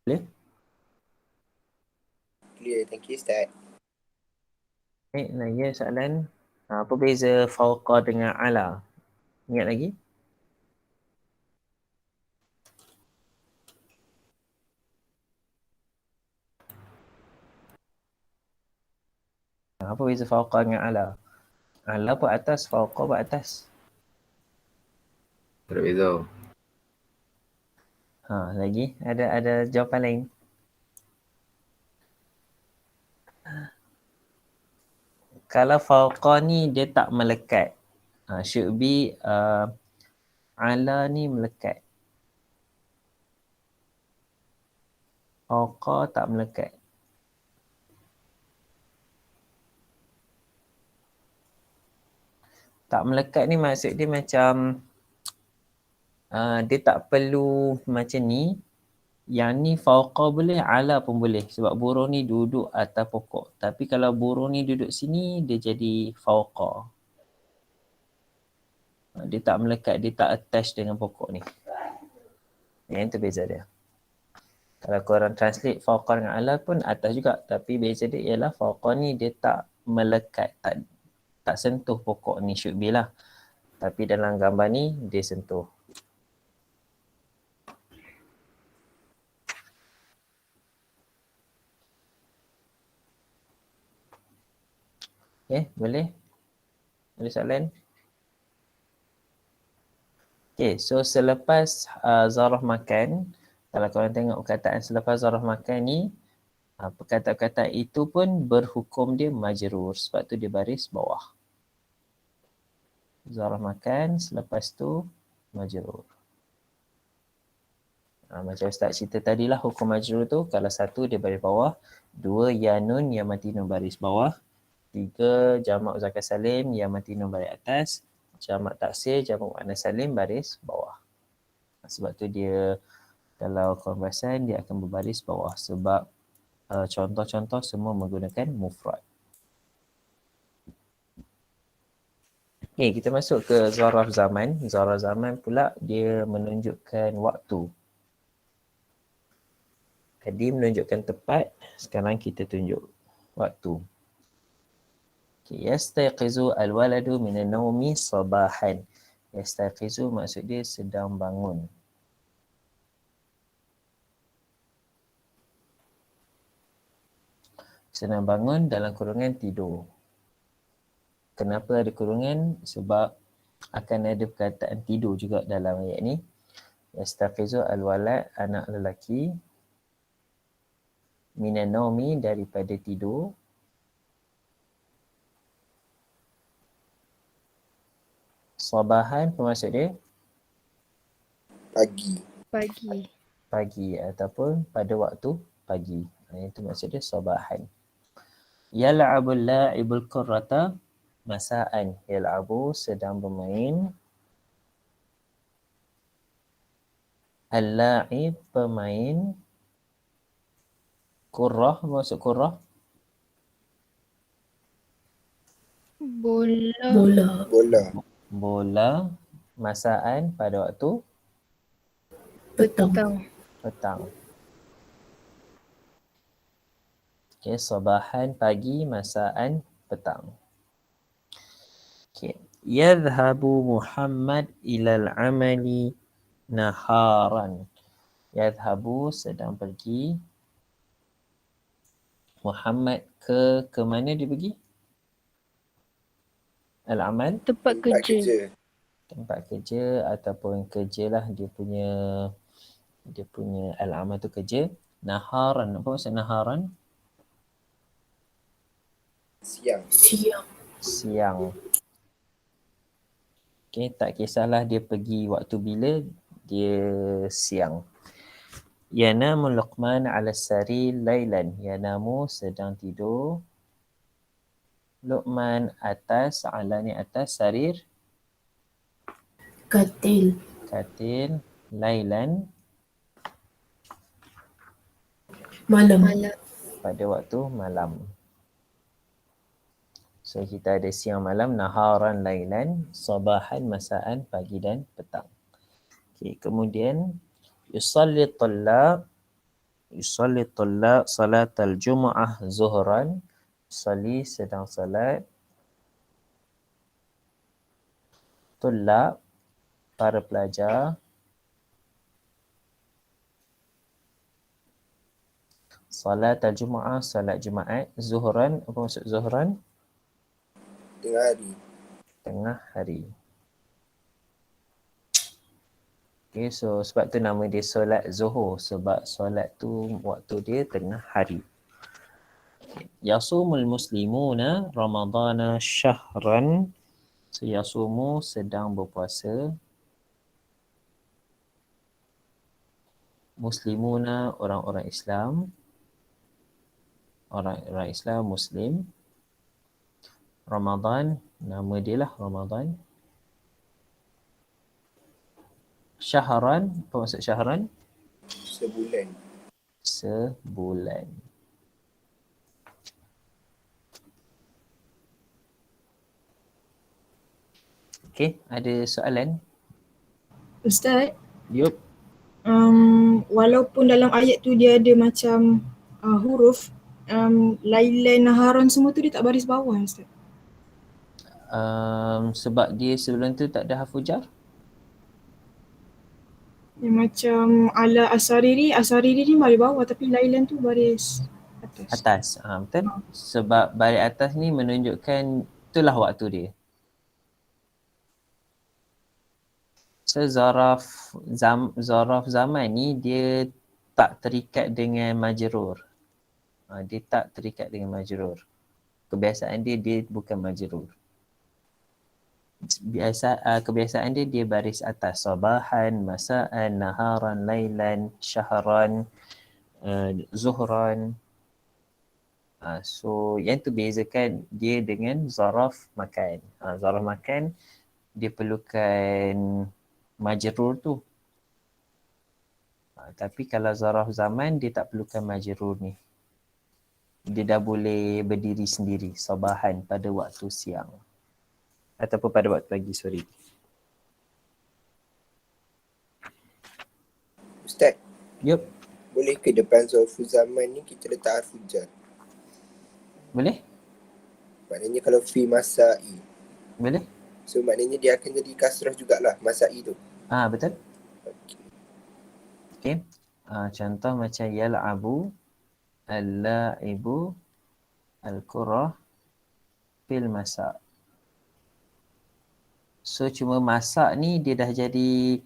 Boleh? Clear, thank you Ustaz. Baik, lagi soalan. Apa beza fauqa dengan ala? Ingat lagi? Apa beza fauqa dengan ala? Ala pun atas, fauqa pun atas. Tak ada beza. Lagi? Ada jawapan lain? Kalau fauqa ni dia tak melekat. Should be ala ni melekat. Fauqa tak melekat. Tak melekat ni maksud dia macam dia tak perlu macam ni. Yang ni fauqa boleh, ala pun boleh. Sebab burung ni duduk atas pokok. Tapi kalau burung ni duduk sini, dia jadi fauqa. Dia tak melekat, dia tak attach dengan pokok ni. Yang itu beza dia. Kalau korang translate fawqa dengan ala pun atas juga. Tapi beza dia ialah fawqa ni dia tak melekat, tak sentuh pokok ni, should be lah. Tapi dalam gambar ni dia sentuh. Boleh? Ada soalan? So selepas zarah makan, kalau korang tengok perkataan selepas zarah makan ni, perkataan-perkataan itu pun berhukum dia majrur. Sebab tu dia baris bawah. Zarah makan, selepas tu majrur. Macam Ustaz cerita tadilah, hukum majrur tu kalau satu dia baris bawah, dua ya nun ya mati nun baris bawah, tiga jamak muzakkar salim ya mati nun baris atas, jamak taksir jamak muannas salim baris bawah. Sebab tu dia kalau korang perasan dia akan berbaris bawah sebab contoh-contoh semua menggunakan mufrad. Kita masuk ke zaraf zaman. Zaraf zaman pula dia menunjukkan waktu. Tadi menunjukkan tepat, sekarang kita tunjuk waktu. Yastaqizu al-waladu minan naumi sabahan. Yastaqizu maksud dia sedang bangun. Sedang bangun dalam kurungan tidur. Kenapa ada kurungan? Sebab akan ada perkataan tidur juga dalam ayat ni. Yastaqizu al-walad, anak lelaki, minan naumi, daripada tidur. Sabahan, apa maksud dia? Pagi. Pagi ataupun pada waktu pagi. Itu maksud dia sabahan. Yal'abul la'ibul qurrata masaan. Yal'abu sedang bermain. Al-la'ib pemain. Qurrah, maksud qurrah? Bola. Masaan pada waktu petang. Sabahan pagi, masaan petang. Yadhhabu Muhammad ilal amali naharan. Yadhhabu sedang pergi. Muhammad ke mana dia pergi? Al-amal? Tempat kerja. Tempat kerja ataupun kerjalah dia punya al-amal tu kerja. Naharan, apa maksud naharan? Siang. Tak kisahlah dia pergi waktu bila, dia siang. Yanamu Luqman ala sarir lailan. Yanamu sedang tidur. Luqman atas, ala ni atas, sarir katil, lailan malam, pada waktu malam. So kita ada siang malam, naharan lailan, sabahan masaan, pagi dan petang. Kemudian yusalli tullab salat al-jumu'ah zuhran. Yusalli sedang salat. Tullab para pelajar. Salat al-jumu'ah, salat Jumaat. Zuhran, apa maksud zuhran? Tengah hari. So sebab tu nama dia solat zuhur, sebab solat tu waktu dia tengah hari. Yasumul muslimuna ramadana syahran. So yasumu sedang berpuasa. Muslimuna orang-orang Islam. Orang-orang Islam Muslim. Ramadan, nama dia lah Ramadan. Syahran, apa maksud syahran? Sebulan. Okay, ada soalan? Ustaz, Yup. walaupun dalam ayat tu dia ada macam huruf, Lailan, Naharon semua tu dia tak baris bawah Ustaz. Sebab dia sebelum tu tak ada harfu jar. Yang macam ala Asariri ni baris bawah tapi Lailan tu baris atas. Atas. Betul. Sebab baris atas ni menunjukkan itulah waktu dia. So zaraf zaman ni dia tak terikat dengan majrur. Dia tak terikat dengan majrur. Kebiasaan dia bukan majrur. Kebiasaan dia baris atas. Sabahan, masaan, naharan, lailan, syahran, zuhran. So yang tu bezakan dia dengan zaraf makan. Zaraf makan dia perlukan majrur tu. Tapi kalau zaraf zaman dia tak perlukan majrur ni. Dia dah boleh berdiri sendiri sabahan pada waktu siang. Ataupun pada waktu pagi, sorry. Ustaz, Yup. boleh ke depan zarfu zaman ni kita letak harfu jar? Boleh? Maknanya kalau fi masai. Boleh? So maknanya dia akan jadi kasrah jugalah masai tu. Betul. Okay. Contoh macam yal'abu, al-la'ibu, al-qurah, fil masa'. So cuma masak ni dia dah jadi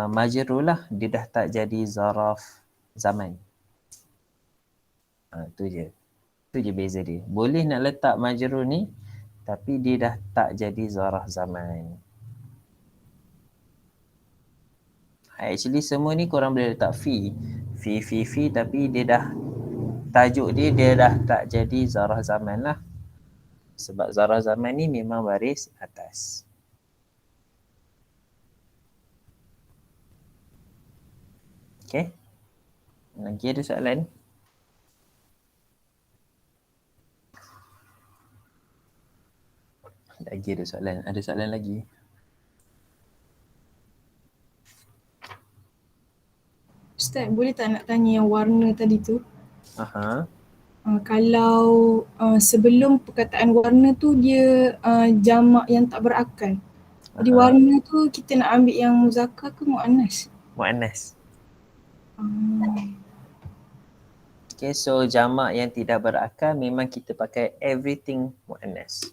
majrur lah. Dia dah tak jadi zaraf zaman. Tu je. Tu je beza dia. Boleh nak letak majrur ni tapi dia dah tak jadi zaraf zaman. Actually semua ni korang boleh letak fi tapi dia dah tajuk dia dah tak jadi zarah zaman lah. Sebab zarah zaman ni memang baris atas. Okay. Lagi ada soalan? Lagi ada soalan? Ada soalan lagi? Ustaz, boleh tak nak tanya yang warna tadi tu? Aha. Kalau sebelum perkataan warna tu dia jamak yang tak berakal. Jadi warna tu kita nak ambil yang muzakkar ke muannas? Muannas. Okay, so jamak yang tidak berakal memang kita pakai everything muannas.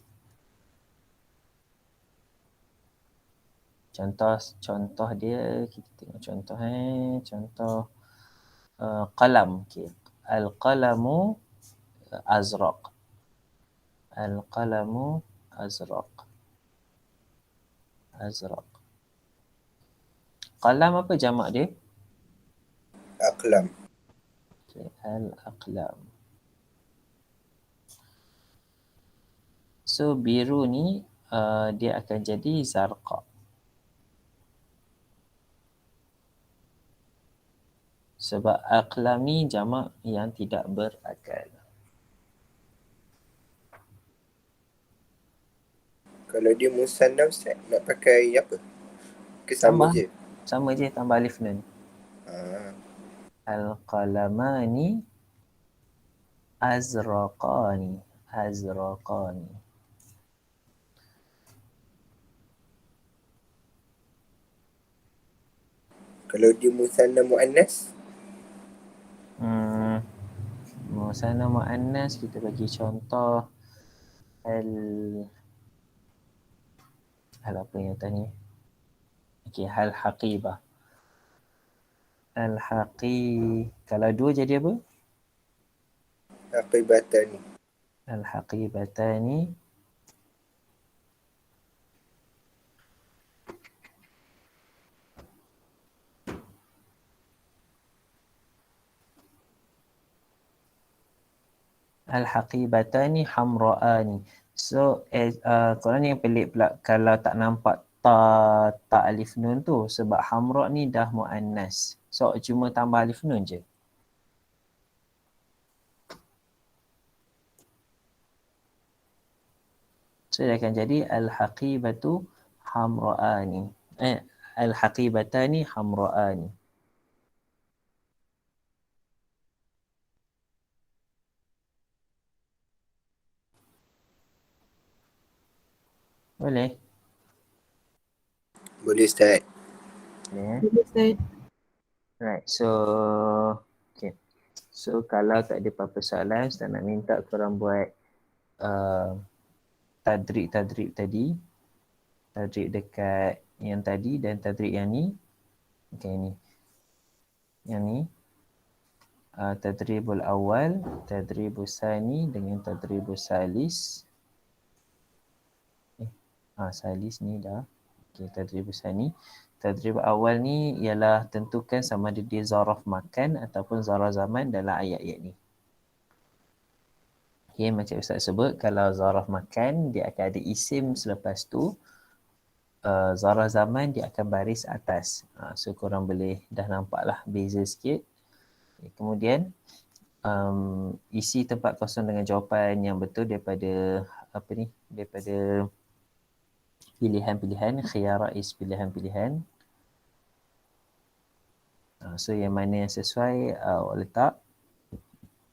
Contoh dia, kita tengok contoh contoh qalam. Okay. Al-qalamu azraq. Al-qalamu azraq. Azraq. Qalam apa jamak dia? Aqlam. Okay. Al-aqlam. So biru ni dia akan jadi zarqa. Sebab aqlam ni jamak yang tidak berakal. Kalau dia musanna Ustaz, nak pakai apa? Ke sama je? Sama je, tambah alif nun. Al-qalamani azraqani. Azraqani. Kalau dia musanna muannas? Musanna muannas kita bagi contoh hal apa yang tadi? Okey, hal haqibah. Kalau dua jadi apa? Haqibatani. Al-haqibatani. Al-haqibatani hamra'ani. So korang yang pelik pula kalau tak nampak ta alif nun tu sebab hamra' ni dah muannas. So cuma tambah alif nun je. So dia akan jadi al-haqibatu hamra'ani. Al-haqibatani hamra'ani. Boleh? Boleh Ustaz. Boleh. Boleh Ustaz. Right, so okay. So kalau tak ada apa-apa soalan, Ustaz nak minta korang buat tadrib tadi. Tadrib dekat yang tadi dan tadrib yang ni. Okay, ni. Yang ni. Tadribul awal, tadribul sani dengan tadribul salis. Salis ni dah. Okay, tadribul sani. Tadrib awal ni ialah tentukan sama ada dia zaraf makan ataupun zaraf zaman dalam ayat-ayat ni. Okay, macam Ustaz sebut, kalau zaraf makan, dia akan ada isim selepas tu. Zaraf zaman, dia akan baris atas. So, korang boleh dah nampak lah beza sikit. Okay, kemudian, isi tempat kosong dengan jawapan yang betul daripada daripada pilihan-pilihan. Khiyara is pilihan-pilihan. So yang mana yang sesuai letak.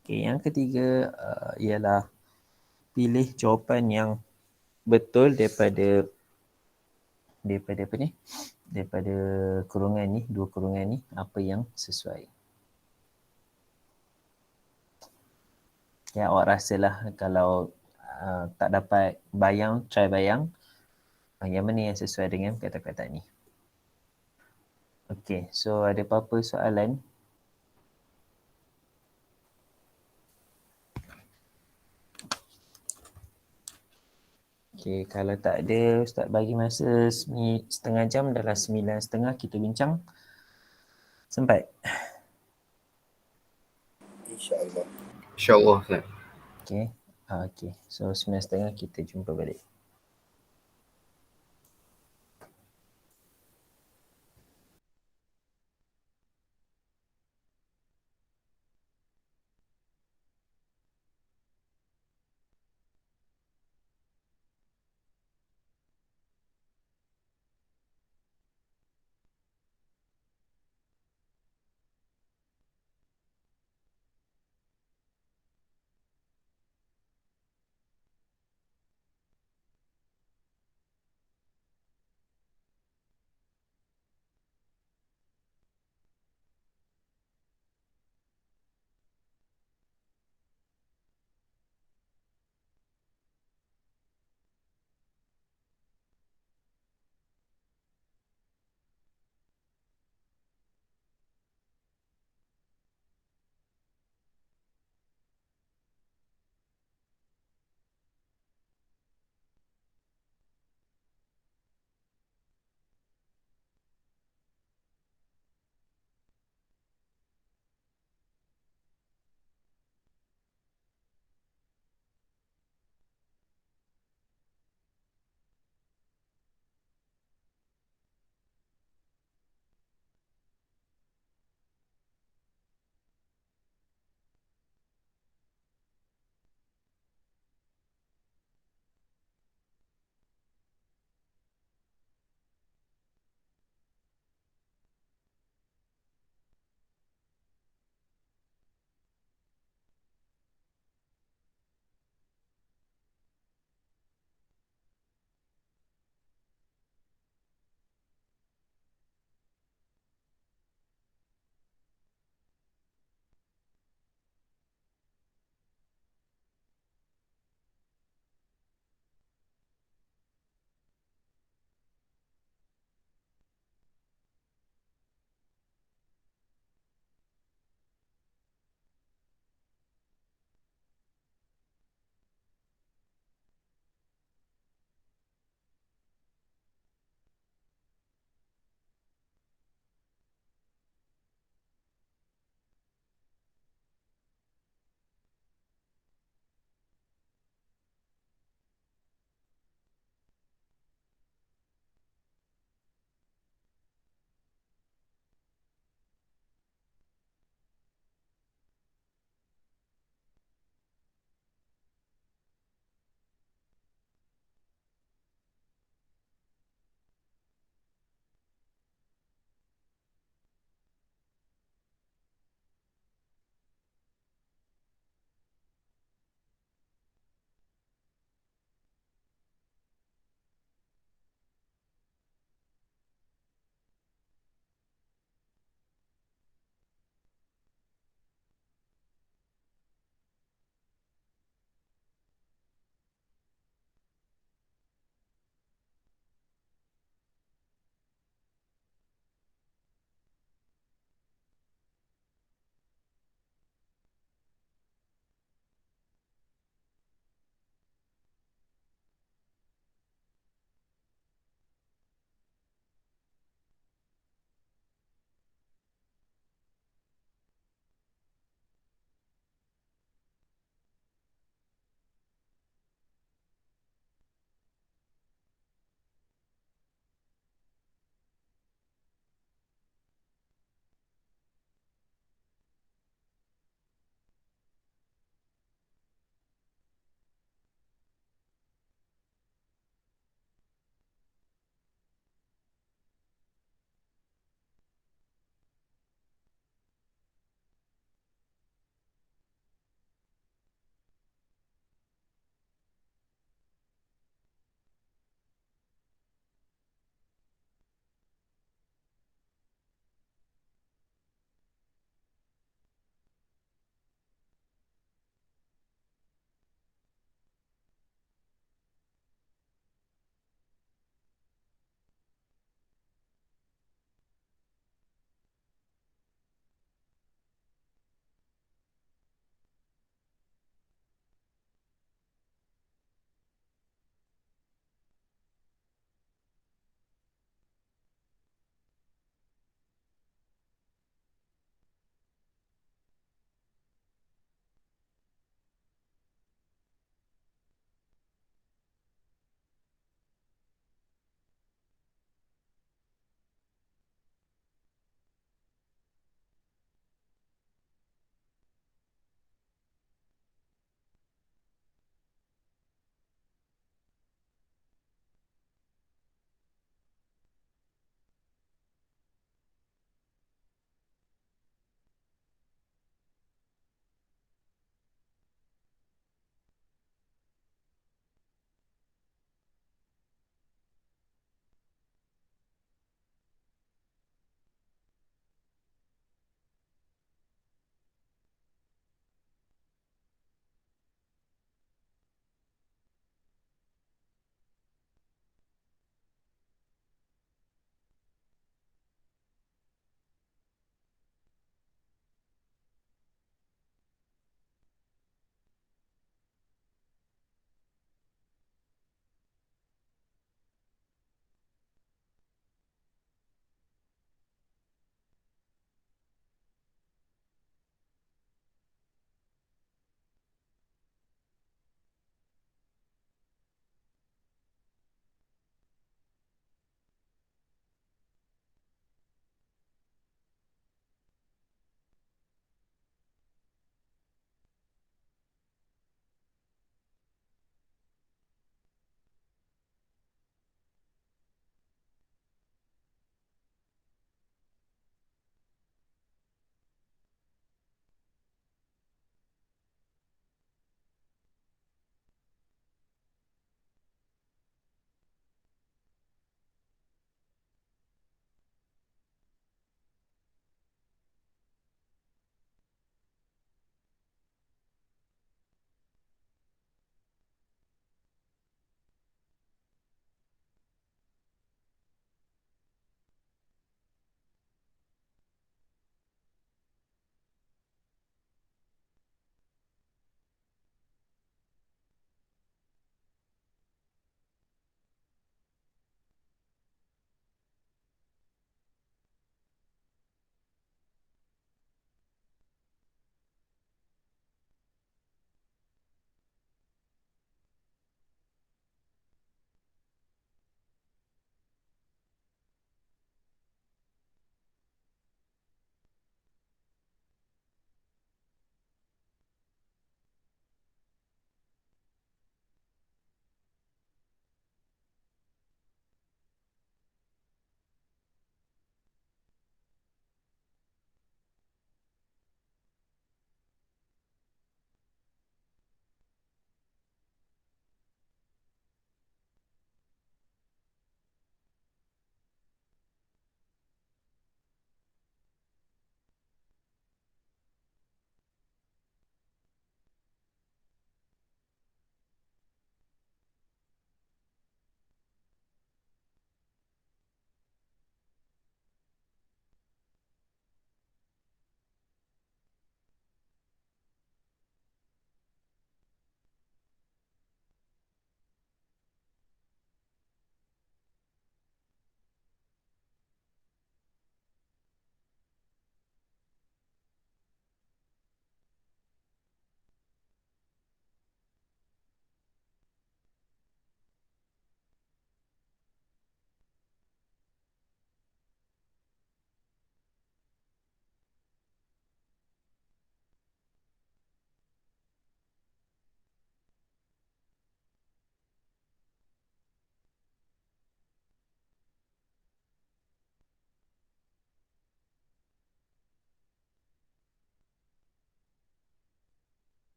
Okay, yang ketiga ialah pilih jawapan yang betul daripada apa ni? Daripada kurungan ni, dua kurungan ni, apa yang sesuai. Ya, awak rasalah kalau tak dapat bayang, try bayang. Yang mana yang sesuai dengan kata-kata ni. Okay, so ada apa-apa soalan? Okay, kalau tak ada, Ustaz bagi masa setengah jam, dalam 9:30 kita bincang. Sempat? InsyaAllah. InsyaAllah Ustaz. Okay. Okay, so 9:30 kita jumpa balik.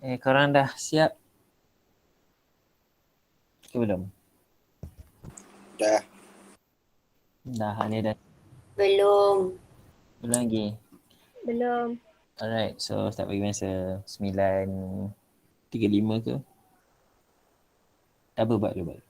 Korang dah siap? Ke belum? Dah. Dah, ni dah. Belum. Belum lagi. Belum. Alright, so start bagi masa 9.35 ke? Double buat dulu.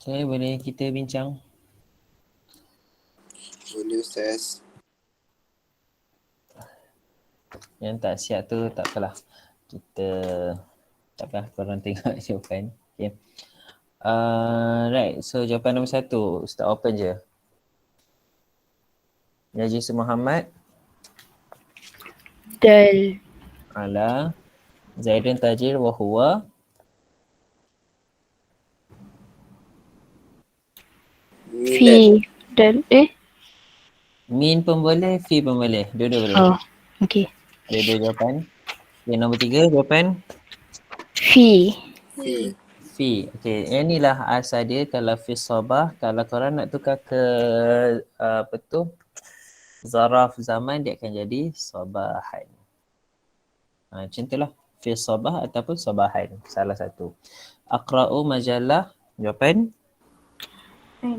Okay, boleh kita bincang. Boleh Ustaz. Yang tak siap tu tak apalah. Kita tak apa, korang tengok jawapan. Okay. Right, so jawapan nombor 1. Ustaz open je. Ya Yusuf Muhammad Dal. ala Zaidun Tajir wa huwa Fi. Dal. min pun boleh, fi pun boleh. Dua-dua boleh. Oh. Okay. Dua-dua jawapan. Yang nombor 3 jawapan Fi. Fi. fi. Okey, inilah asal dia kalau fi sabah, kalau korang nak tukar ke apa tu? Zaraf zaman dia akan jadi sabahan. Macam itulah. Fi sabah ataupun sabahan. Salah satu. Aqra'u majalah. Jawapan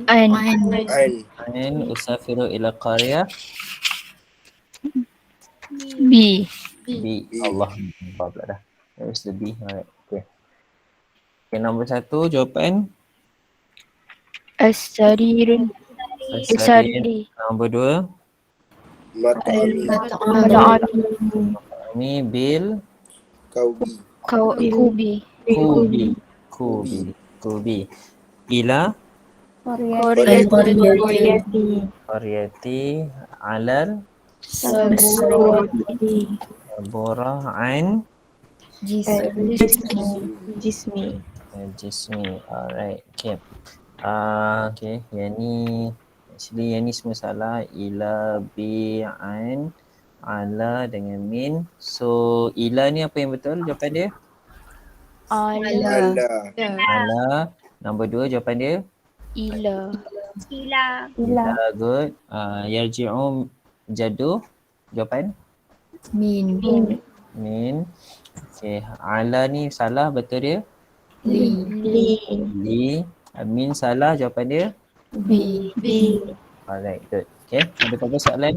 An. an usafiru ila qaryah B. B. Allah. Apa pula dah. There's the B. Alright. Okay. Okay, nombor 1 jawapan As-sarirun. As-sarir. Nombor 2 Mat'ami. Mata'ami. ni bil Kaubi. Kubi. kubi ila qaryati alal sabura an Jismi. jismi. Alright. Okay. Okay. Yang ni semua salah. Ila bi'an ala dengan min. So ila ni apa yang betul jawapan dia? Ala. Ala. Nombor 2 jawapan dia? Ila. Ila. Good. Yarji'u jadu. Jawapan? Min. Okay. Ala ni salah, betul dia? Li. Min salah, jawapan dia? B. Alright, good. Okay. Ada apa soalan?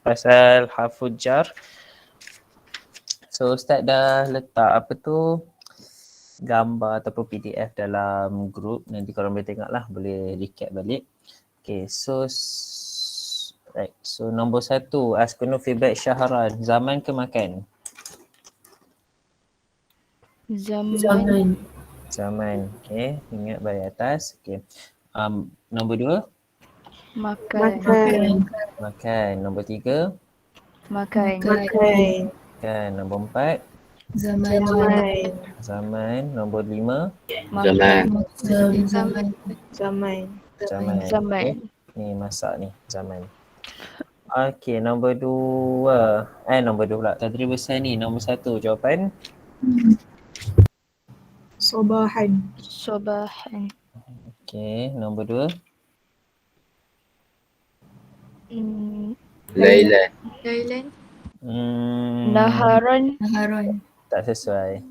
Pasal harful jar. So Ustaz dah letak apa tu gambar ataupun PDF dalam grup. Nanti korang boleh tengok lah, boleh recap balik. Okay, so right. So nombor 1, askunu fi bait syahran. Zaman ke makan? Zaman. Okay, ingat balik atas. Okay. Nombor 2, Makan. Nombor 3, Makan. Nombor 4, Zaman. Nombor 5, Zaman. Okay. Ni masak ni, zaman. Okay, nombor 2. Nombor 2 pula. Tadri besar ni, nombor 1 jawapan? Sobahan. Okay, nombor 2. Lailan. Naharon. Tak sesuai.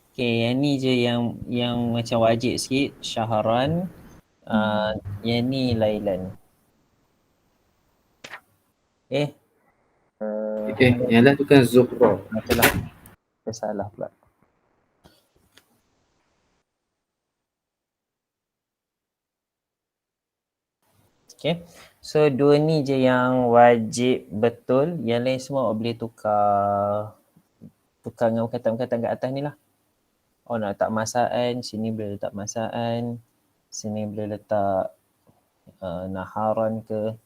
Okay, yang ni je yang macam wajib sikit. Syahran. Yang ni lailan. yang lah tu kan Zuhra. Betul lah. Saya salah pula. Okay. So dua ni je yang wajib betul. Yang lain semua boleh tukar dengan perkataan-perkataan kat atas ni lah. Oh, nak letak masaan, sini boleh letak masaan. Sini boleh letak naharan ke.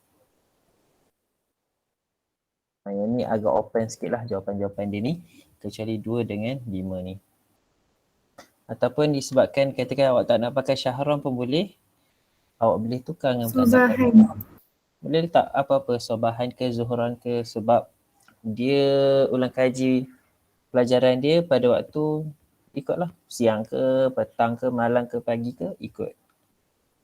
Yang ni agak open sikit lah jawapan-jawapan dia ni. Kecuali 2 dengan 5 ni. Ataupun disebabkan katakan awak tak nak pakai syahran pun boleh. Awak boleh tukar dengan Sobahan. boleh letak apa-apa, sobahan ke, zuhran ke, sebab dia ulang kaji pelajaran dia pada waktu ikutlah siang ke, petang ke, malam ke, pagi ke, ikut.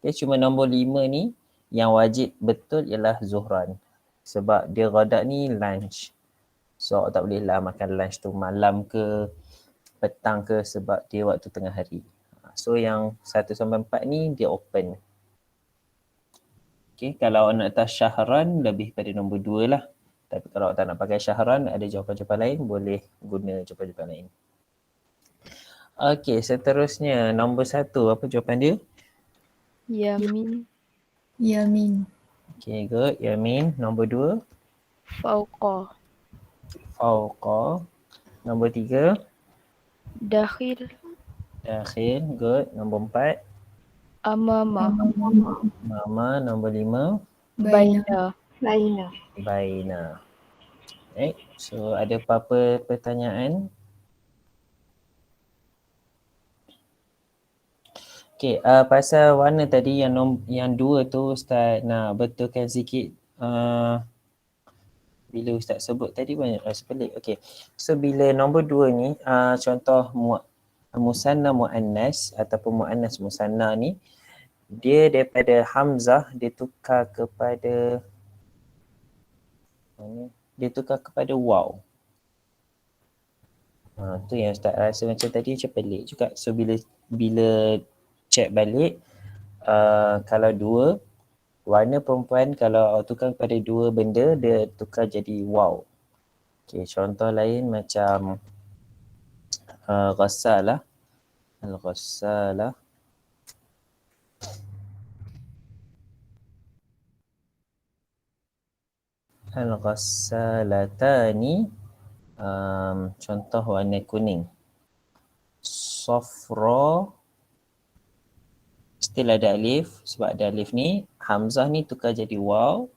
Okay, cuma nombor 5 ni yang wajib betul ialah zuhran. Sebab dia ghadak ni lunch. So awak tak boleh lah makan lunch tu malam ke, petang ke, sebab dia waktu tengah hari. So yang 1 sampai 4 ni dia open. Okay, kalau awak nak letak syahran lebih pada nombor 2 lah. Tapi kalau awak tak nak pakai syahran, ada jawapan-jawapan lain, boleh guna jawapan-jawapan lain. Okey, seterusnya nombor 1. Apa jawapan dia? Yamin. Yamin. Okey, good. Yamin. Nombor 2. Fauqa. Fauqa. Nombor 3. Dakhil. Dakhil. Good. Nombor 4. Amama. Mama. Nombor 5. Baina. Laina. Baina. Right. So ada apa-apa pertanyaan? Okay, pasal warna tadi yang 2 tu Ustaz nak betulkan sikit. Bila Ustaz sebut tadi banyak rasa pelik. Okay, so bila nombor 2 ni contoh musanna muannas ataupun muannas musanna ni, dia daripada hamzah dia tukar kepada waw. Tu yang Ustaz rasa macam tadi macam pelik juga. So bila check balik, kalau 2 warna perempuan, kalau tukar kepada 2 benda, dia tukar jadi waw. Okay, contoh lain macam ghassalah. Al-ghassalah. Al-ghassalatani. Contoh warna kuning. Safra. Still ada alif. Sebab ada alif ni, hamzah ni tukar jadi waw.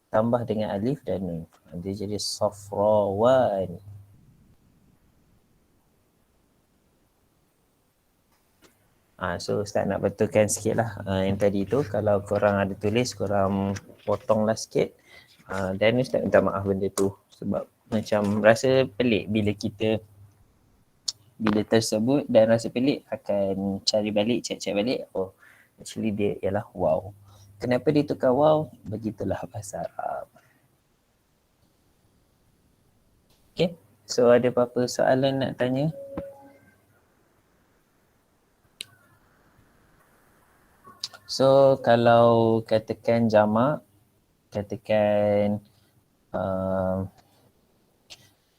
Tambah dengan alif dan nun. Dia jadi safrawani. So Ustaz nak betulkan sikit lah yang tadi tu. Kalau korang ada tulis, korang potonglah sikit. Dan Ustaz minta maaf benda tu. Sebab macam rasa pelik bila tersebut dan rasa pelik akan cari balik, check balik. Oh, actually dia ialah wow. Kenapa dia tukar wow? Begitulah bahasa Arab. Okay, so ada apa-apa soalan nak tanya? So kalau katakan jamak, katakan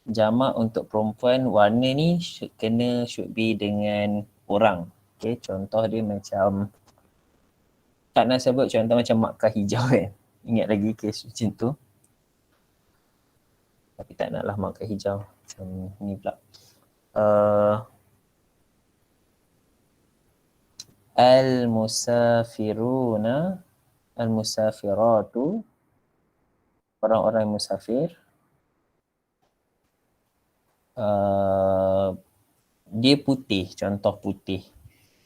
jamak untuk perempuan, warna ni should be dengan orang. Okay, contoh dia macam, tak nak sebut contoh macam Makkah hijau kan. Ingat lagi kes macam tu. Tapi tak naklah Makkah hijau. Macam ni pula. Al-musafiruna, al-musafiratu, orang-orang yang musafir. Dia putih, contoh putih.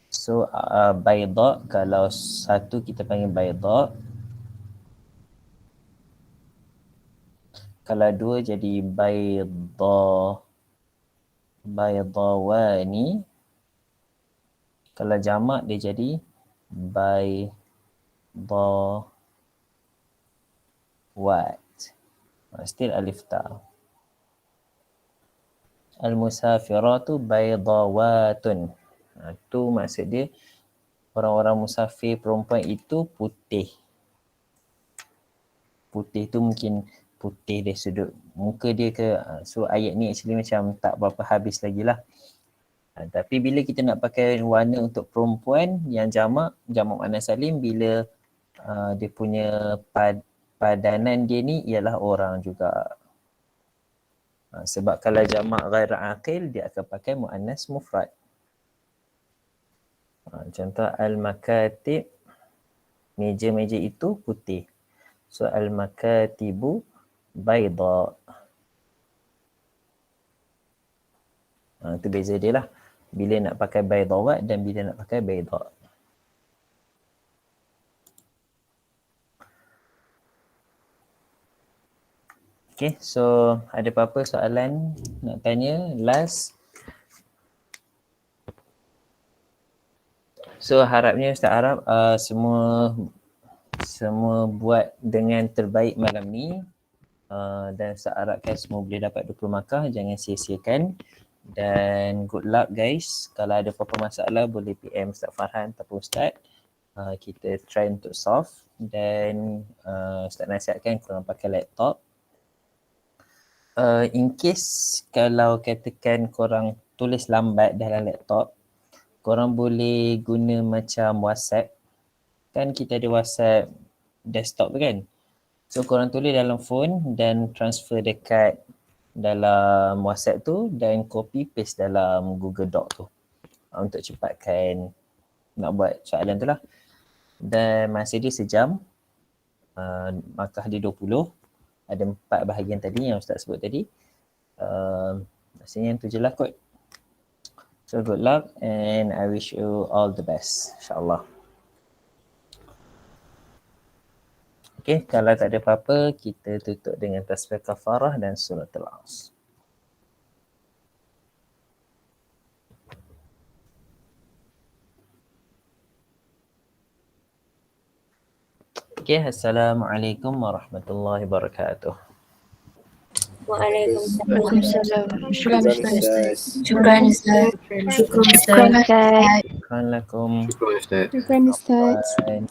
So bayda, kalau satu kita panggil bayda. Kalau 2 jadi baydawani. Kalau jamak dia jadi baydawat. Still alif ta. Al-musafiratu baydawatun. Tu maksud dia orang-orang musafir perempuan itu putih. Putih tu mungkin putih dari sudut muka dia ke. So ayat ni actually macam tak berapa habis lagi lah. Tapi bila kita nak pakai warna untuk perempuan yang jamak muannas salim, bila dia punya padanan dia ni ialah orang juga. Sebab kalau jamak ghair aqil, dia akan pakai muannas mufrad. Contoh al-makatib, meja-meja itu putih. So al-makatibu bayda. Itu beza dia lah. Bila nak pakai baydawat dan bila nak pakai bayda. Okay, so ada apa-apa soalan nak tanya? Last. So harapnya Ustaz harap semua buat dengan terbaik malam ni. Dan Ustaz harapkan semua boleh dapat 20 markah. Jangan sia-siakan. Dan good luck guys. Kalau ada apa-apa masalah boleh PM Ustaz Farhan ataupun Ustaz. Kita try untuk solve. Dan Ustaz nasihatkan korang pakai laptop. In case kalau katakan korang tulis lambat dalam laptop, korang boleh guna macam WhatsApp. Kan kita ada WhatsApp desktop tu kan. So korang tulis dalam phone dan transfer dekat dalam WhatsApp tu dan copy paste dalam Google Doc tu. Untuk cepatkan nak buat soalan tu lah. Dan masa dia sejam. Markah dia 20. Ada 4 bahagian tadi yang Ustaz sebut tadi. Rasanya yang tu je lah kot. So good luck and I wish you all the best, insyaAllah. Okay, kalau tak ada apa-apa, kita tutup dengan tasbih kafarah dan suratul As. Okay, Assalamualaikum warahmatullahi wabarakatuh. Waalaikumsalam. Syukran Ustaz. Syukran Ustaz. Syukran Ustaz. Assalamualaikum. Syukran Ustaz. Syukran Ustaz. Bye.